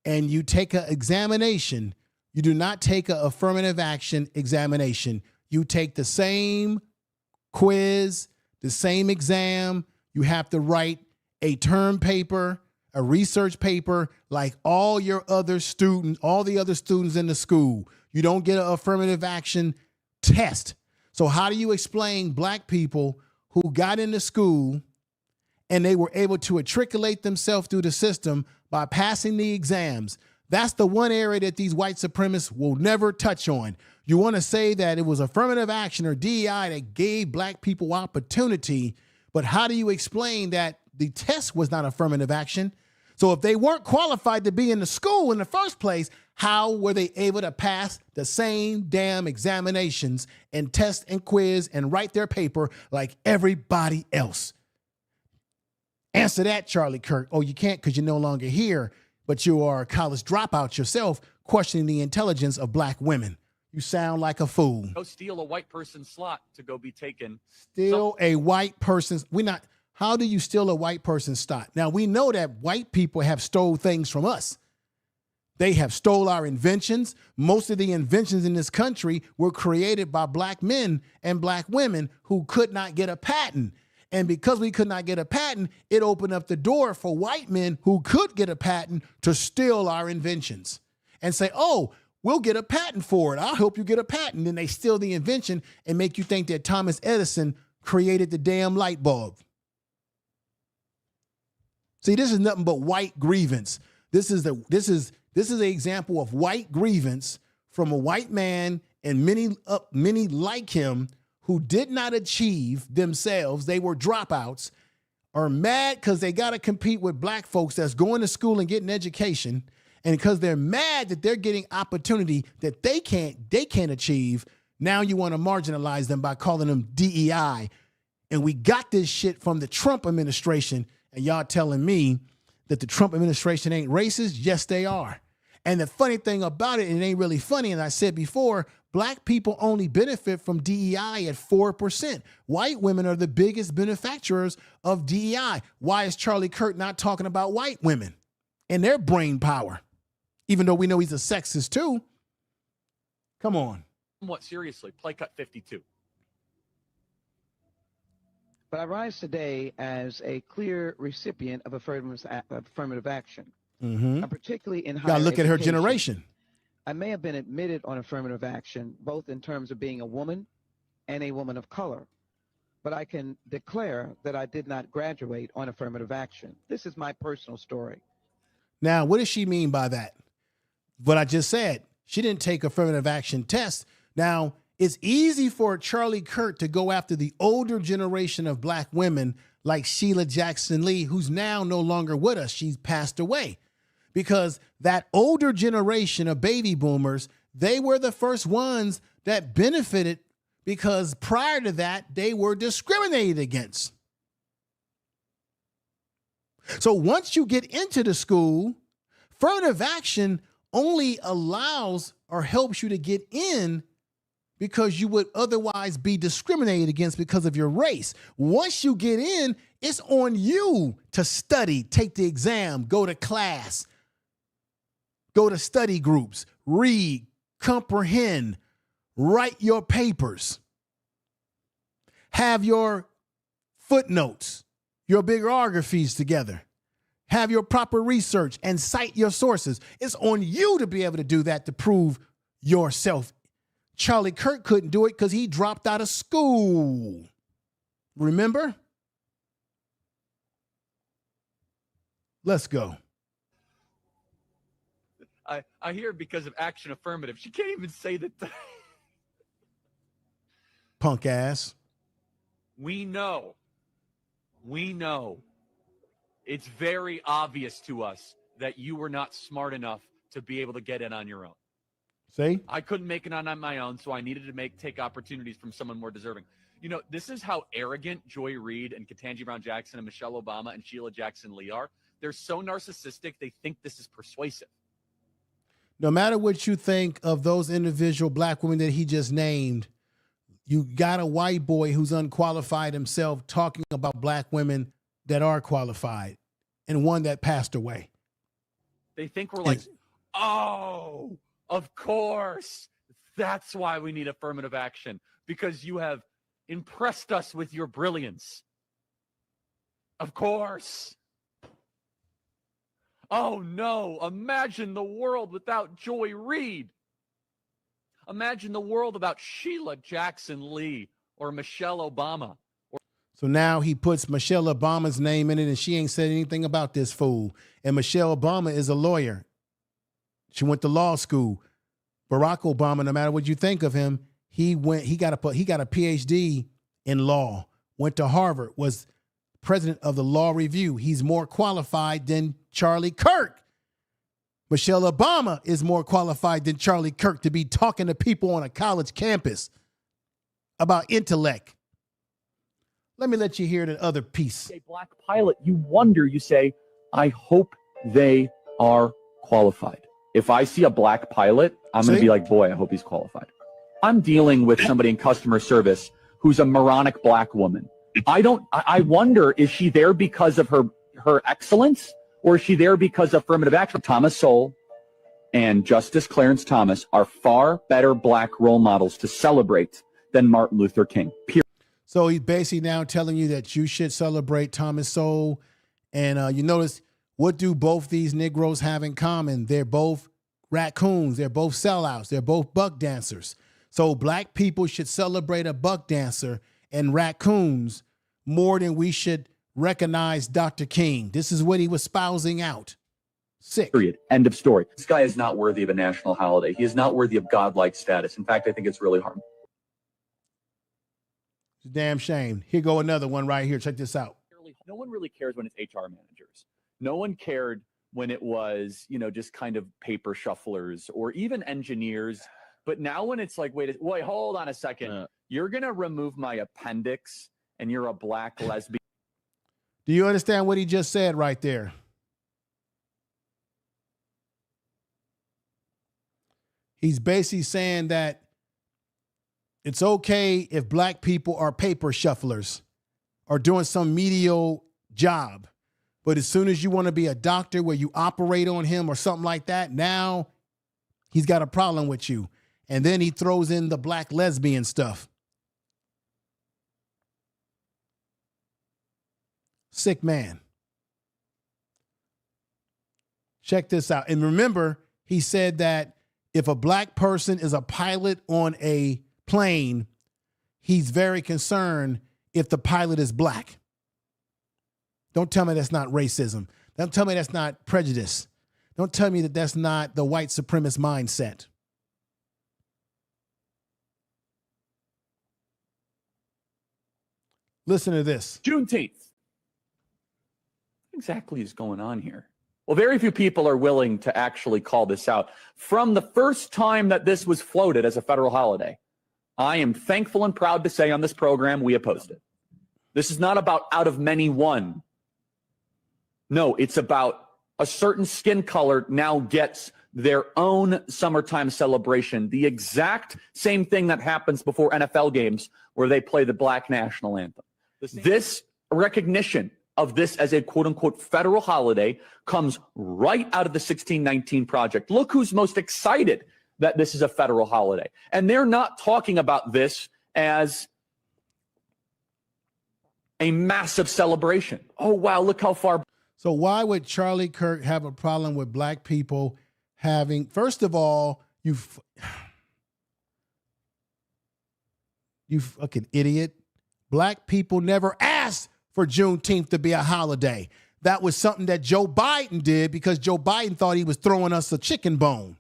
and you take an examination, you do not take an affirmative action examination. You take the same quiz, the same exam. You have to write a term paper, a research paper, like all your other students, all the other students in the school. You don't get an affirmative action test. So how do you explain black people who got into school and they were able to matriculate themselves through the system by passing the exams? That's the one area that these white supremacists will never touch on. You want to say that it was affirmative action or DEI that gave black people opportunity, but how do you explain that the test was not affirmative action? So if they weren't qualified to be in the school in the first place, how were they able to pass the same damn examinations and test and quiz and write their paper like everybody else? Answer that, Charlie Kirk. Oh, you can't because you're no longer here, but you are a college dropout yourself, questioning the intelligence of black women. You sound like a fool. Go steal a white person's slot to go be taken. Steal a white person's. How do you steal a white person's slot? Now, we know that white people have stole things from us. They have stole our inventions. Most of the inventions in this country were created by black men and black women who could not get a patent. And because we could not get a patent, it opened up the door for white men who could get a patent to steal our inventions and say, oh, we'll get a patent for it. I'll help you get a patent. Then they steal the invention and make you think that Thomas Edison created the damn light bulb. See, this is nothing but white grievance. This is an example of white grievance from a white man and many like him who did not achieve themselves. They were dropouts, are mad because they got to compete with black folks that's going to school and getting education. And because they're mad that they're getting opportunity that they can't achieve, now you want to marginalize them by calling them DEI. And we got this shit from the Trump administration. And y'all telling me that the Trump administration ain't racist? Yes, they are. And the funny thing about it, it ain't really funny, and I said before, black people only benefit from DEI at 4%. White women are the biggest benefactors of DEI. Why is Charlie Kirk not talking about white women and their brain power? Even though we know he's a sexist too. Come on. Somewhat seriously, play cut 52. But I rise today as a clear recipient of affirmative action, particularly in higher Gotta look at her education. generation. I may have been admitted on affirmative action, both in terms of being a woman and a woman of color, but I can declare that I did not graduate on affirmative action. This is my personal story. Now, what does she mean by that? What I just said, she didn't take affirmative action tests. Now, it's easy for Charlie Kirk to go after the older generation of black women like Sheila Jackson Lee, who's now no longer with us. She's passed away. Because that older generation of baby boomers, they were the first ones that benefited because prior to that, they were discriminated against. So once you get into the school, affirmative action only allows or helps you to get in because you would otherwise be discriminated against because of your race. Once you get in, it's on you to study, take the exam, go to class, go to study groups, read, comprehend, write your papers, have your footnotes, your bibliographies together, have your proper research and cite your sources. It's on you to be able to do that to prove yourself. Charlie Kirk couldn't do it because he dropped out of school. Remember? Let's go. I hear because of action affirmative. She can't even say that. Punk ass. We know. It's very obvious to us that you were not smart enough to be able to get in on your own. See? I couldn't make it on my own, so I needed to take opportunities from someone more deserving. You know, this is how arrogant Joy Reid and Ketanji Brown Jackson and Michelle Obama and Sheila Jackson Lee are. They're so narcissistic, they think this is persuasive. No matter what you think of those individual black women that he just named, you got a white boy who's unqualified himself talking about black women that are qualified and one that passed away. They think we're like, oh, of course. That's why we need affirmative action, because you have impressed us with your brilliance. Of course. Oh, no. Imagine the world without Joy Reid. Imagine the world without Sheila Jackson Lee or Michelle Obama. So now he puts Michelle Obama's name in it, and she ain't said anything about this fool. And Michelle Obama is a lawyer. She went to law school. Barack Obama, no matter what you think of him, he got a PhD in law, went to Harvard, was president of the Law Review. He's more qualified than Charlie Kirk. Michelle Obama is more qualified than Charlie Kirk to be talking to people on a college campus about intellect. Let me let you hear the other piece. A black pilot, you wonder, you say, I hope they are qualified. If I see a black pilot, I'm going to be like, boy, I hope he's qualified. I'm dealing with somebody in customer service who's a moronic black woman. I wonder, is she there because of her excellence, or is she there because of affirmative action? Thomas Sowell and Justice Clarence Thomas are far better black role models to celebrate than Martin Luther King. So he's basically now telling you that you should celebrate Thomas Sowell. And you notice, what do both these Negroes have in common? They're both raccoons. They're both sellouts. They're both buck dancers. So black people should celebrate a buck dancer and raccoons more than we should recognize Dr. King. This is what he was espousing out. Sick. Period. End of story. This guy is not worthy of a national holiday. He is not worthy of godlike status. In fact, I think it's really harmful. It's a damn shame. Here go another one right here. Check this out. No one really cares when it's HR managers. No one cared when it was, just kind of paper shufflers or even engineers. But now when it's like, wait, hold on a second. You're going to remove my appendix and you're a black lesbian. Do you understand what he just said right there? He's basically saying that it's okay if black people are paper shufflers or doing some mediocre job. But as soon as you want to be a doctor where you operate on him or something like that, now he's got a problem with you. And then he throws in the black lesbian stuff. Sick man. Check this out. And remember, he said that if a black person is a pilot on a plane, he's very concerned if the pilot is black. Don't tell me that's not racism. Don't tell me that's not prejudice. Don't tell me that that's not the white supremacist mindset. Listen to this. Juneteenth. What exactly is going on here? Well, very few people are willing to actually call this out. From the first time that this was floated as a federal holiday, I am thankful and proud to say on this program we opposed it. This is not about out of many one. No, it's about a certain skin color now gets their own summertime celebration. The exact same thing that happens before NFL games where they play the black national anthem. This recognition of this as a quote-unquote federal holiday comes right out of the 1619 Project. Look who's most excited that this is a federal holiday. And they're not talking about this as a massive celebration. Oh, wow, look how far. So why would Charlie Kirk have a problem with black people having, first of all, you fucking idiot. Black people never asked for Juneteenth to be a holiday. That was something that Joe Biden did because Joe Biden thought he was throwing us a chicken bone.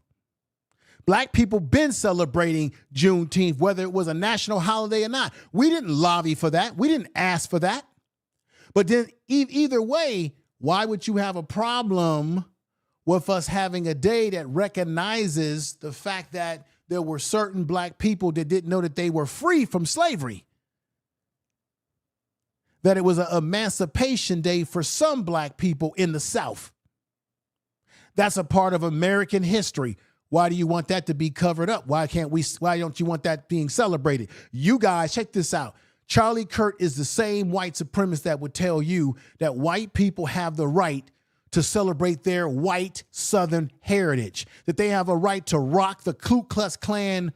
Black people been celebrating Juneteenth, whether it was a national holiday or not. We didn't lobby for that. We didn't ask for that. But then either way, why would you have a problem with us having a day that recognizes the fact that there were certain black people that didn't know that they were free from slavery? That it was an emancipation day for some black people in the South. That's a part of American history. Why do you want that to be covered up? Why don't you want that being celebrated? You guys, check this out. Charlie Kirk is the same white supremacist that would tell you that white people have the right to celebrate their white Southern heritage, that they have a right to rock the Ku Klux Klan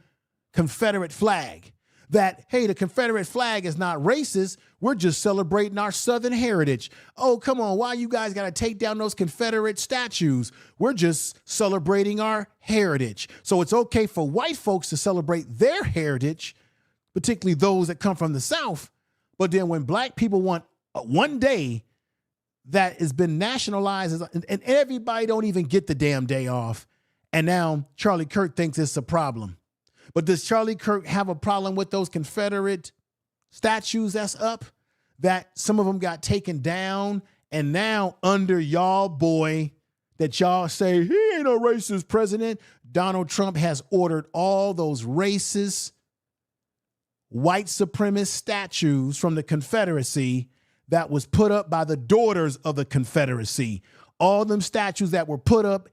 Confederate flag, that, hey, the Confederate flag is not racist. We're just celebrating our Southern heritage. Oh, come on. Why you guys got to take down those Confederate statues? We're just celebrating our heritage. So it's okay for white folks to celebrate their heritage, particularly those that come from the South. But then when black people want one day that has been nationalized and everybody don't even get the damn day off, and now Charlie Kirk thinks it's a problem. But does Charlie Kirk have a problem with those Confederate statues that's up, that some of them got taken down, and now under y'all boy that y'all say he ain't a racist president, Donald Trump has ordered all those racist white supremacist statues from the Confederacy that was put up by the daughters of the Confederacy. All them statues that were put up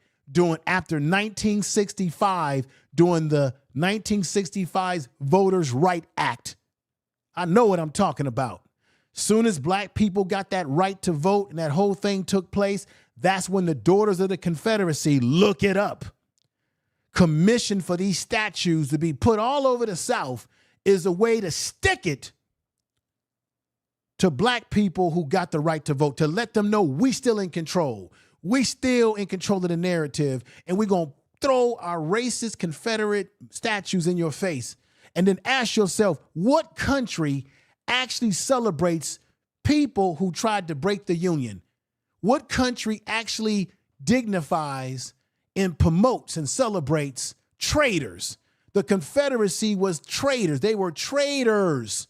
after 1965, during the 1965 Voters' Right Act. I know what I'm talking about. Soon as black people got that right to vote and that whole thing took place, that's when the daughters of the Confederacy, look it up, commissioned for these statues to be put all over the South is a way to stick it to black people who got the right to vote, to let them know we still in control. We still in control of the narrative, and we're going to throw our racist Confederate statues in your face. And then ask yourself, what country actually celebrates people who tried to break the Union? What country actually dignifies and promotes and celebrates traitors? The Confederacy was traitors. They were traitors.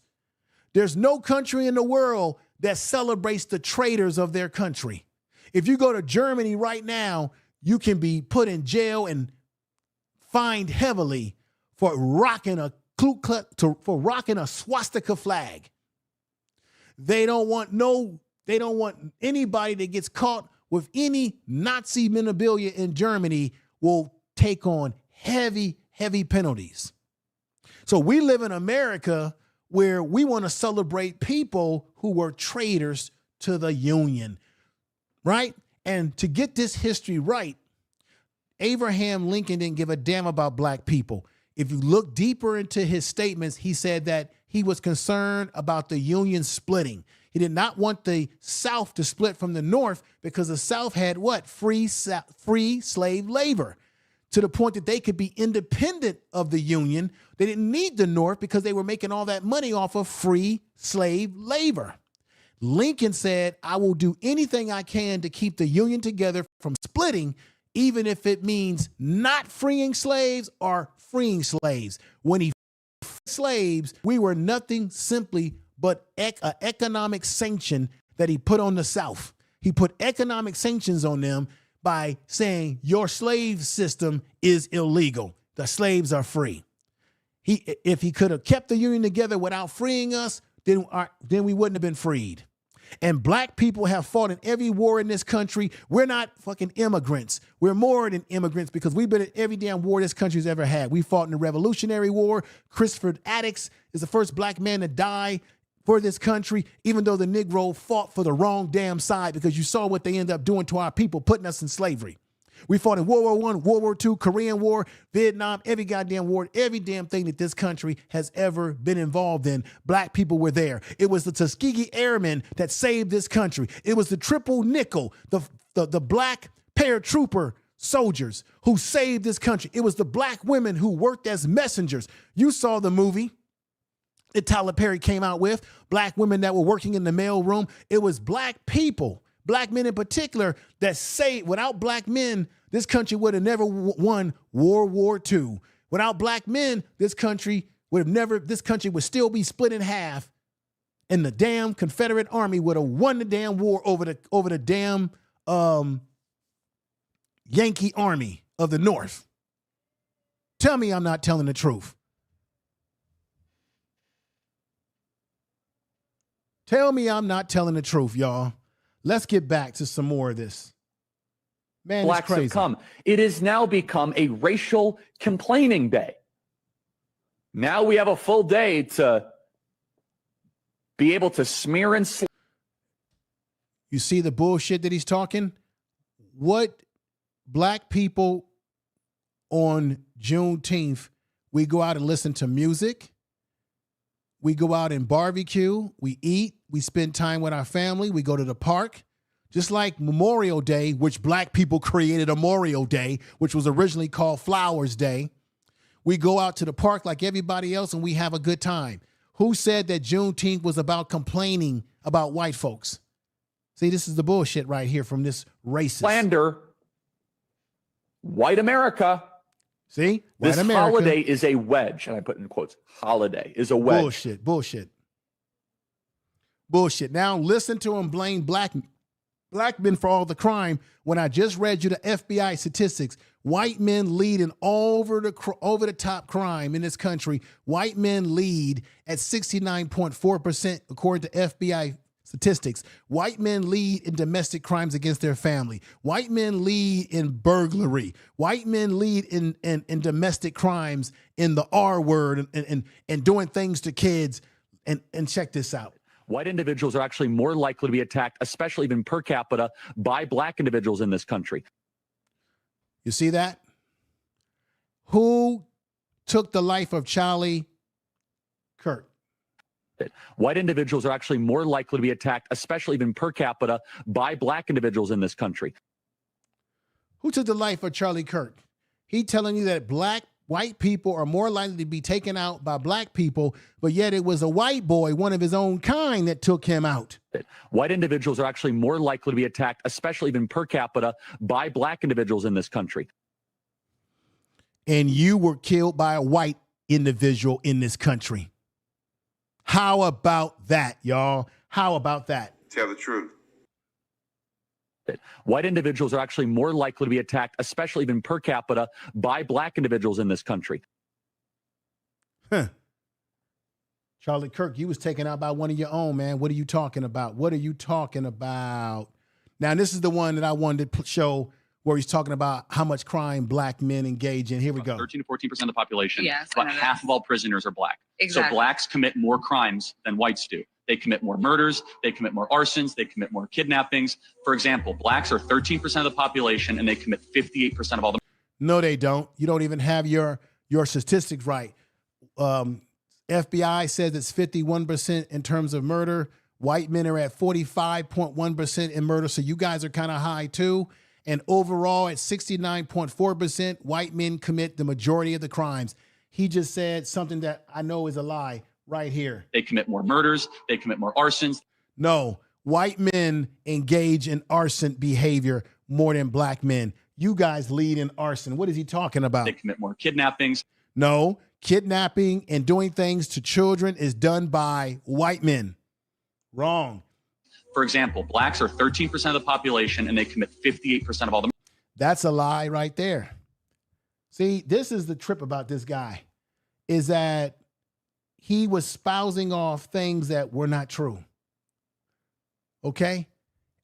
There's no country in the world that celebrates the traitors of their country. If you go to Germany right now, you can be put in jail and fined heavily for rocking a swastika flag. They don't want anybody that gets caught with any Nazi memorabilia in Germany will take on heavy heavy penalties. So we live in America where we want to celebrate people who were traitors to the Union, right? And to get this history right, Abraham Lincoln didn't give a damn about black people. If you look deeper into his statements, he said that he was concerned about the Union splitting. He did not want the South to split from the North because the South had what? Free slave labor, to the point that they could be independent of the Union. They didn't need the North because they were making all that money off of free slave labor. Lincoln said, I will do anything I can to keep the Union together from splitting, even if it means not freeing slaves or freeing slaves. When he freed slaves, we were nothing simply but an economic sanction that he put on the South. He put economic sanctions on them by saying your slave system is illegal. The slaves are free. If he could have kept the Union together without freeing us, then we wouldn't have been freed. And black people have fought in every war in this country. We're not fucking immigrants. We're more than immigrants because we've been in every damn war this country's ever had. We fought in the Revolutionary War. Christopher Attucks is the first black man to die for this country, even though the Negro fought for the wrong damn side, because you saw what they ended up doing to our people, putting us in slavery. We fought in World War I, World War II, Korean War, Vietnam, every goddamn war, every damn thing that this country has ever been involved in. Black people were there. It was the Tuskegee Airmen that saved this country. It was the Triple Nickel, the black paratrooper soldiers who saved this country. It was the black women who worked as messengers. You saw the movie that Tyler Perry came out with, black women that were working in the mailroom. It was black people, black men in particular, that say without black men, this country would have never won World War II. Without black men, this country would still be split in half, and the damn Confederate Army would have won the damn war over the damn Yankee Army of the North. Tell me I'm not telling the truth. Tell me I'm not telling the truth, y'all. Let's get back to some more of this. Man, Blacks it's crazy. have come. It has now become a racial complaining day. Now we have a full day to be able to smear and slap. You see the bullshit that he's talking? What black people on Juneteenth, we go out and listen to music. We go out and barbecue, we eat, we spend time with our family, we go to the park. Just like Memorial Day, which black people created Memorial Day, which was originally called Flowers Day. We go out to the park like everybody else and we have a good time. Who said that Juneteenth was about complaining about white folks? See, this is the bullshit right here from this racist. Slander white America. See? This White America. holiday is a wedge, and I put in quotes, holiday is a wedge. Bullshit. Now listen to him blame black men for all the crime when I just read you the FBI statistics. White men lead in over the top crime in this country. White men lead at 69.4% according to FBI statistics. White men lead in domestic crimes against their family. White men lead in burglary. White men lead in domestic crimes in the R word and doing things to kids. And check this out. White individuals are actually more likely to be attacked, especially even per capita, by black individuals in this country. You see that? Who took the life of Charlie Kirk? White individuals are actually more likely to be attacked, especially even per capita, by black individuals in this country. Who took the life of Charlie Kirk? He telling you that white people are more likely to be taken out by black people, but yet it was a white boy, one of his own kind, that took him out. White individuals are actually more likely to be attacked, especially even per capita, by black individuals in this country. And you were killed by a white individual in this country. How about that, y'all? How about that? Tell the truth. White individuals are actually more likely to be attacked, especially even per capita, by black individuals in this country. Charlie Kirk, you was taken out by one of your own, man. What are you talking about? What are you talking about? Now, this is the one that I wanted to show where he's talking about how much crime black men engage in. Here we go. 13 to 14% of the population. Yes, About half of all prisoners are black. Exactly. So blacks commit more crimes than whites do. They commit more murders, they commit more arsons, they commit more kidnappings. For example, blacks are 13% of the population and they commit 58% of all the. No, they don't. You don't even have your statistics right. FBI says it's 51% in terms of murder. White men are at 45.1% in murder. So you guys are kind of high too. And overall at 69.4%, white men commit the majority of the crimes. He just said something that I know is a lie right here. They commit more murders, they commit more arsons. No, white men engage in arson behavior more than black men. You guys lead in arson. What is he talking about? They commit more kidnappings. No, kidnapping and doing things to children is done by white men. Wrong. For example, blacks are 13% of the population and they commit 58% of all the. That's a lie right there. See, this is the trip about this guy, is that he was spousing off things that were not true. Okay?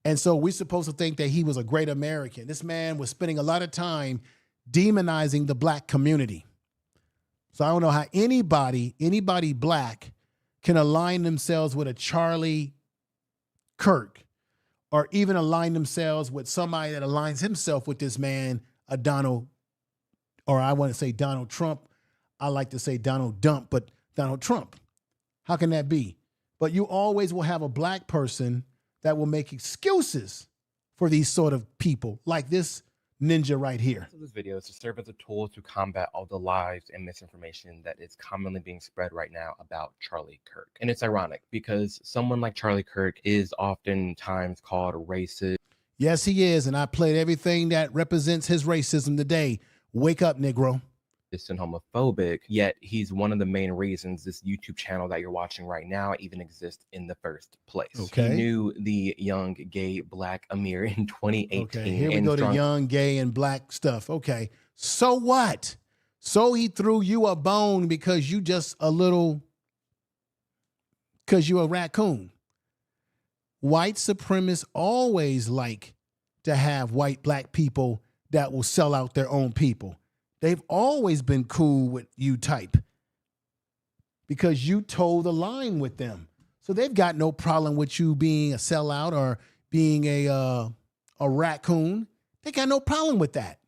And so we're supposed to think that he was a great American. This man was spending a lot of time demonizing the black community. So I don't know how anybody black can align themselves with a Charlie Kirk, or even align themselves with somebody that aligns himself with this man, a Donald, or I want to say Donald Trump. I like to say Donald Dump, but Donald Trump. How can that be? But you always will have a black person that will make excuses for these sort of people, like this ninja right here. So this video is to serve as a tool to combat all the lies and misinformation that is commonly being spread right now about Charlie Kirk. And it's ironic because someone like Charlie Kirk is oftentimes called racist. Yes, he is. And I played everything that represents his racism today. Wake up, Negro. And homophobic, yet he's one of the main reasons this YouTube channel that you're watching right now even exists in the first place. Okay. He knew the young, gay, black Amir in 2018. Okay, here we go to young, gay, and black stuff. Okay, so what? So he threw you a bone because you just because you're a raccoon. White supremacists always like to have white black people that will sell out their own people. They've always been cool with you type because you toe the line with them. So they've got no problem with you being a sellout or being a raccoon. They got no problem with that.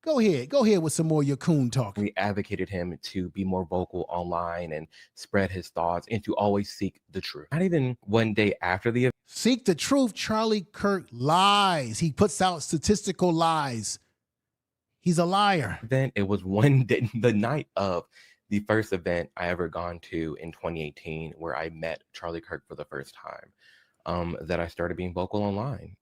Go ahead with some more of your coon talk. We advocated him to be more vocal online and spread his thoughts and to always seek the truth. Not even one day after the event. Seek the truth. Charlie Kirk lies. He puts out statistical lies. He's a liar. Then it was one day, the night of the first event I ever gone to in 2018, where I met Charlie Kirk for the first time, that I started being vocal online.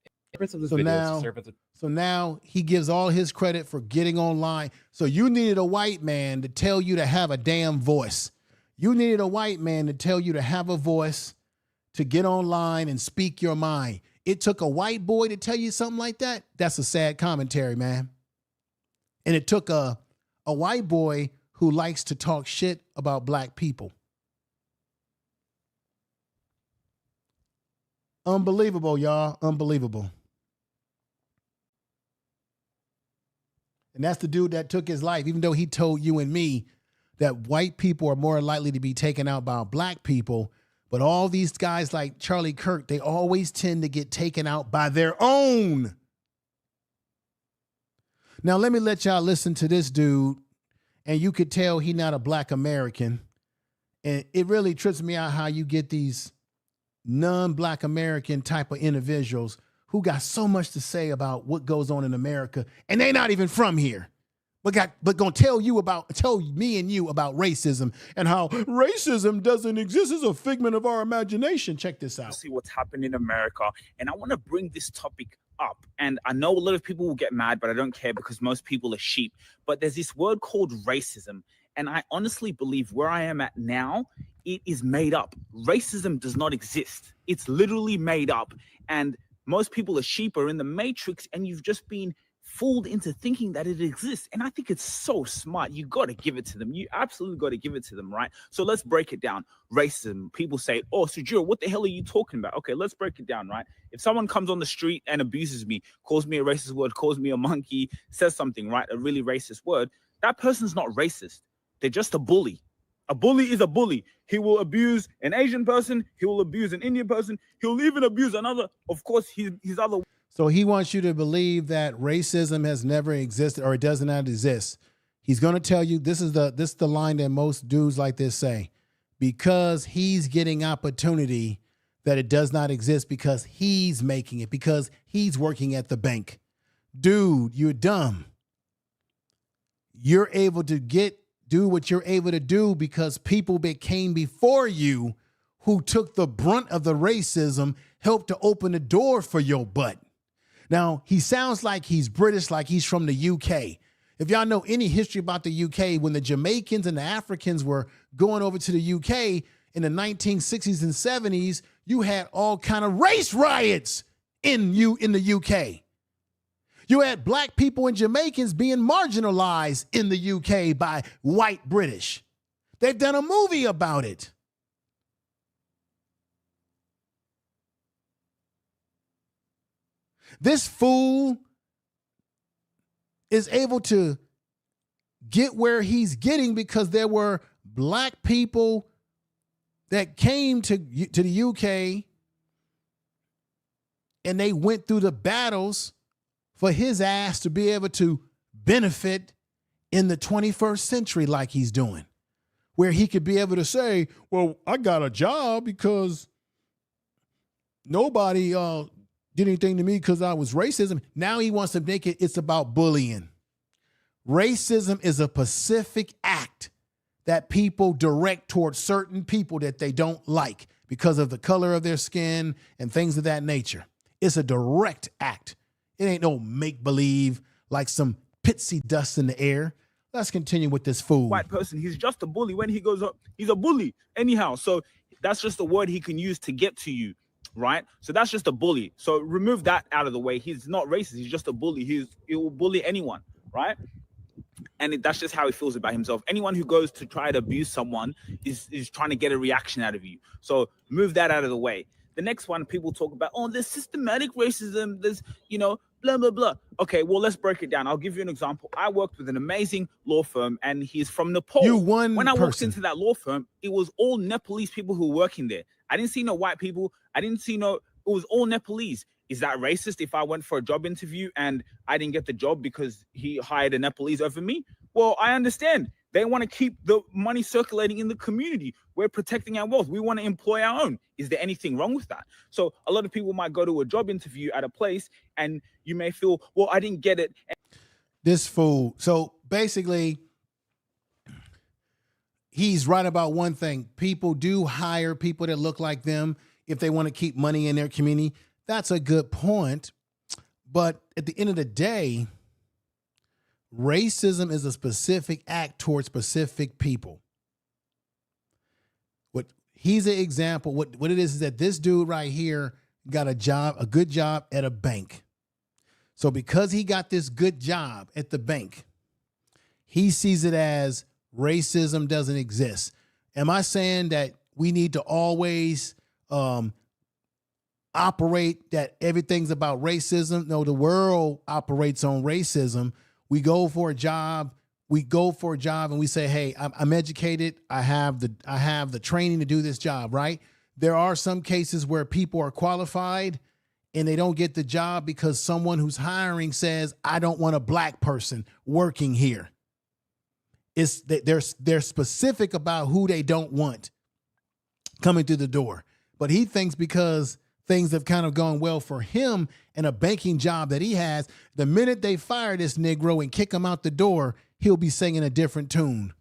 So now he gives all his credit for getting online. So you needed a white man to tell you to have a damn voice. You needed a white man to tell you to have a voice, to get online and speak your mind. It took a white boy to tell you something like that? That's a sad commentary, man. And it took a white boy who likes to talk shit about black people. Unbelievable, y'all. Unbelievable. And that's the dude that took his life, even though he told you and me that white people are more likely to be taken out by black people. But all these guys like Charlie Kirk, they always tend to get taken out by their own. Now, let me let y'all listen to this dude, and you could tell he not a black American. And it really trips me out how you get these non-black American type of individuals who got so much to say about what goes on in America, and they not even from here, but gonna tell me and you about racism and how racism doesn't exist as a figment of our imagination. Check this out. See what's happening in America, and I want to bring this topic up. And I know a lot of people will get mad, but I don't care because most people are sheep. But there's this word called racism. And I honestly believe where I am at now, it is made up. Racism does not exist. It's literally made up. And most people are sheep, are in the matrix, and you've just been fooled into thinking that it exists. And I think it's so smart. You got to give it to them. You absolutely got to give it to them, right? So let's break it down. Racism. People say, oh, Sujiro, what the hell are you talking about? Okay, let's break it down, right? If someone comes on the street and abuses me, calls me a racist word, calls me a monkey, says something, right? A really racist word, that person's not racist. They're just a bully. A bully is a bully. He will abuse an Asian person. He will abuse an Indian person. He'll even abuse another, of course, his other. So he wants you to believe that racism has never existed or it does not exist. He's going to tell you this is the line that most dudes like this say, because he's getting opportunity that it does not exist because he's making it, because he's working at the bank. Dude, you're dumb. You're able to do what you're able to do because people that came before you who took the brunt of the racism helped to open the door for your butt. Now, he sounds like he's British, like he's from the UK. If y'all know any history about the UK, when the Jamaicans and the Africans were going over to the UK in the 1960s and 70s, you had all kind of race riots in the UK. You had black people and Jamaicans being marginalized in the UK by white British. They've done a movie about it. This fool is able to get where he's getting because there were black people that came to the UK and they went through the battles for his ass to be able to benefit in the 21st century like he's doing, where he could be able to say, well, I got a job because nobody did anything to me because I was racism. Now he wants to make it's about bullying. Racism is a specific act that people direct towards certain people that they don't like because of the color of their skin and things of that nature. It's a direct act. It ain't no make-believe like some pitsy dust in the air. Let's continue with this fool. White person, he's just a bully. When he goes up, he's a bully anyhow. So that's just a word he can use to get to you, right? So that's just a bully. So remove that out of the way. He's not racist. He's just a bully. He will bully anyone, right? And that's just how he feels about himself. Anyone who goes to try to abuse someone is trying to get a reaction out of you. So move that out of the way. The next one, people talk about, oh, there's systematic racism. There's, blah, blah, blah. Okay, well, let's break it down. I'll give you an example. I worked with an amazing law firm, and he's from Nepal. When I walked into that law firm, it was all Nepalese people who were working there. I didn't see no white people. It was all Nepalese. Is that racist if I went for a job interview and I didn't get the job because he hired a Nepalese over me? Well, I understand. They want to keep the money circulating in the community. We're protecting our wealth. We want to employ our own. Is there anything wrong with that? So a lot of people might go to a job interview at a place and you may feel, well, I didn't get it. This fool. So basically, he's right about one thing. People do hire people that look like them if they want to keep money in their community. That's a good point. But at the end of the day, racism is a specific act towards specific people. He's an example. What it is that this dude right here got a good job at a bank. So because he got this good job at the bank, he sees it as racism doesn't exist. Am I saying that we need to always operate that everything's about racism? No, the world operates on racism. We go for a job and we say, hey, I'm educated. I have the training to do this job, right? There are some cases where people are qualified and they don't get the job because someone who's hiring says, I don't want a black person working here. They're specific about who they don't want coming through the door. But he thinks because things have kind of gone well for him and a banking job that he has, the minute they fire this Negro and kick him out the door, he'll be singing a different tune.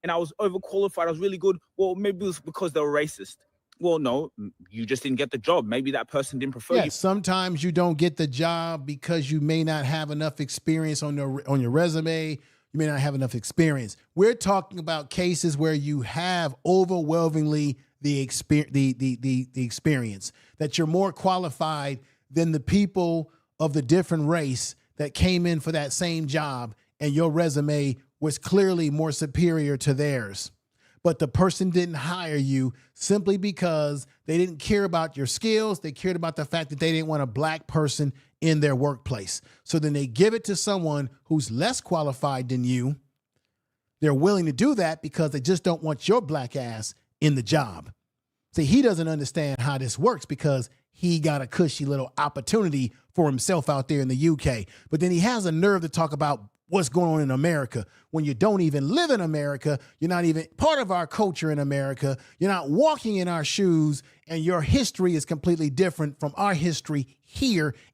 And I was overqualified. I was really good. Well, maybe it was because they were racist. Well, no, you just didn't get the job. Maybe that person didn't prefer you. Sometimes you don't get the job because you may not have enough experience on your resume. You may not have enough experience. We're talking about cases where you have overwhelmingly the experience, that you're more qualified than the people of the different race that came in for that same job, and your resume was clearly more superior to theirs. But the person didn't hire you simply because they didn't care about your skills. They cared about the fact that they didn't want a black person in their workplace. So then they give it to someone who's less qualified than you. They're willing to do that because they just don't want your black ass in the job. See, he doesn't understand how this works because he got a cushy little opportunity for himself out there in the UK. But then he has a nerve to talk about what's going on in America when you don't even live in America. You're not even part of our culture in America. You're not walking in our shoes, and your history is completely different from our history here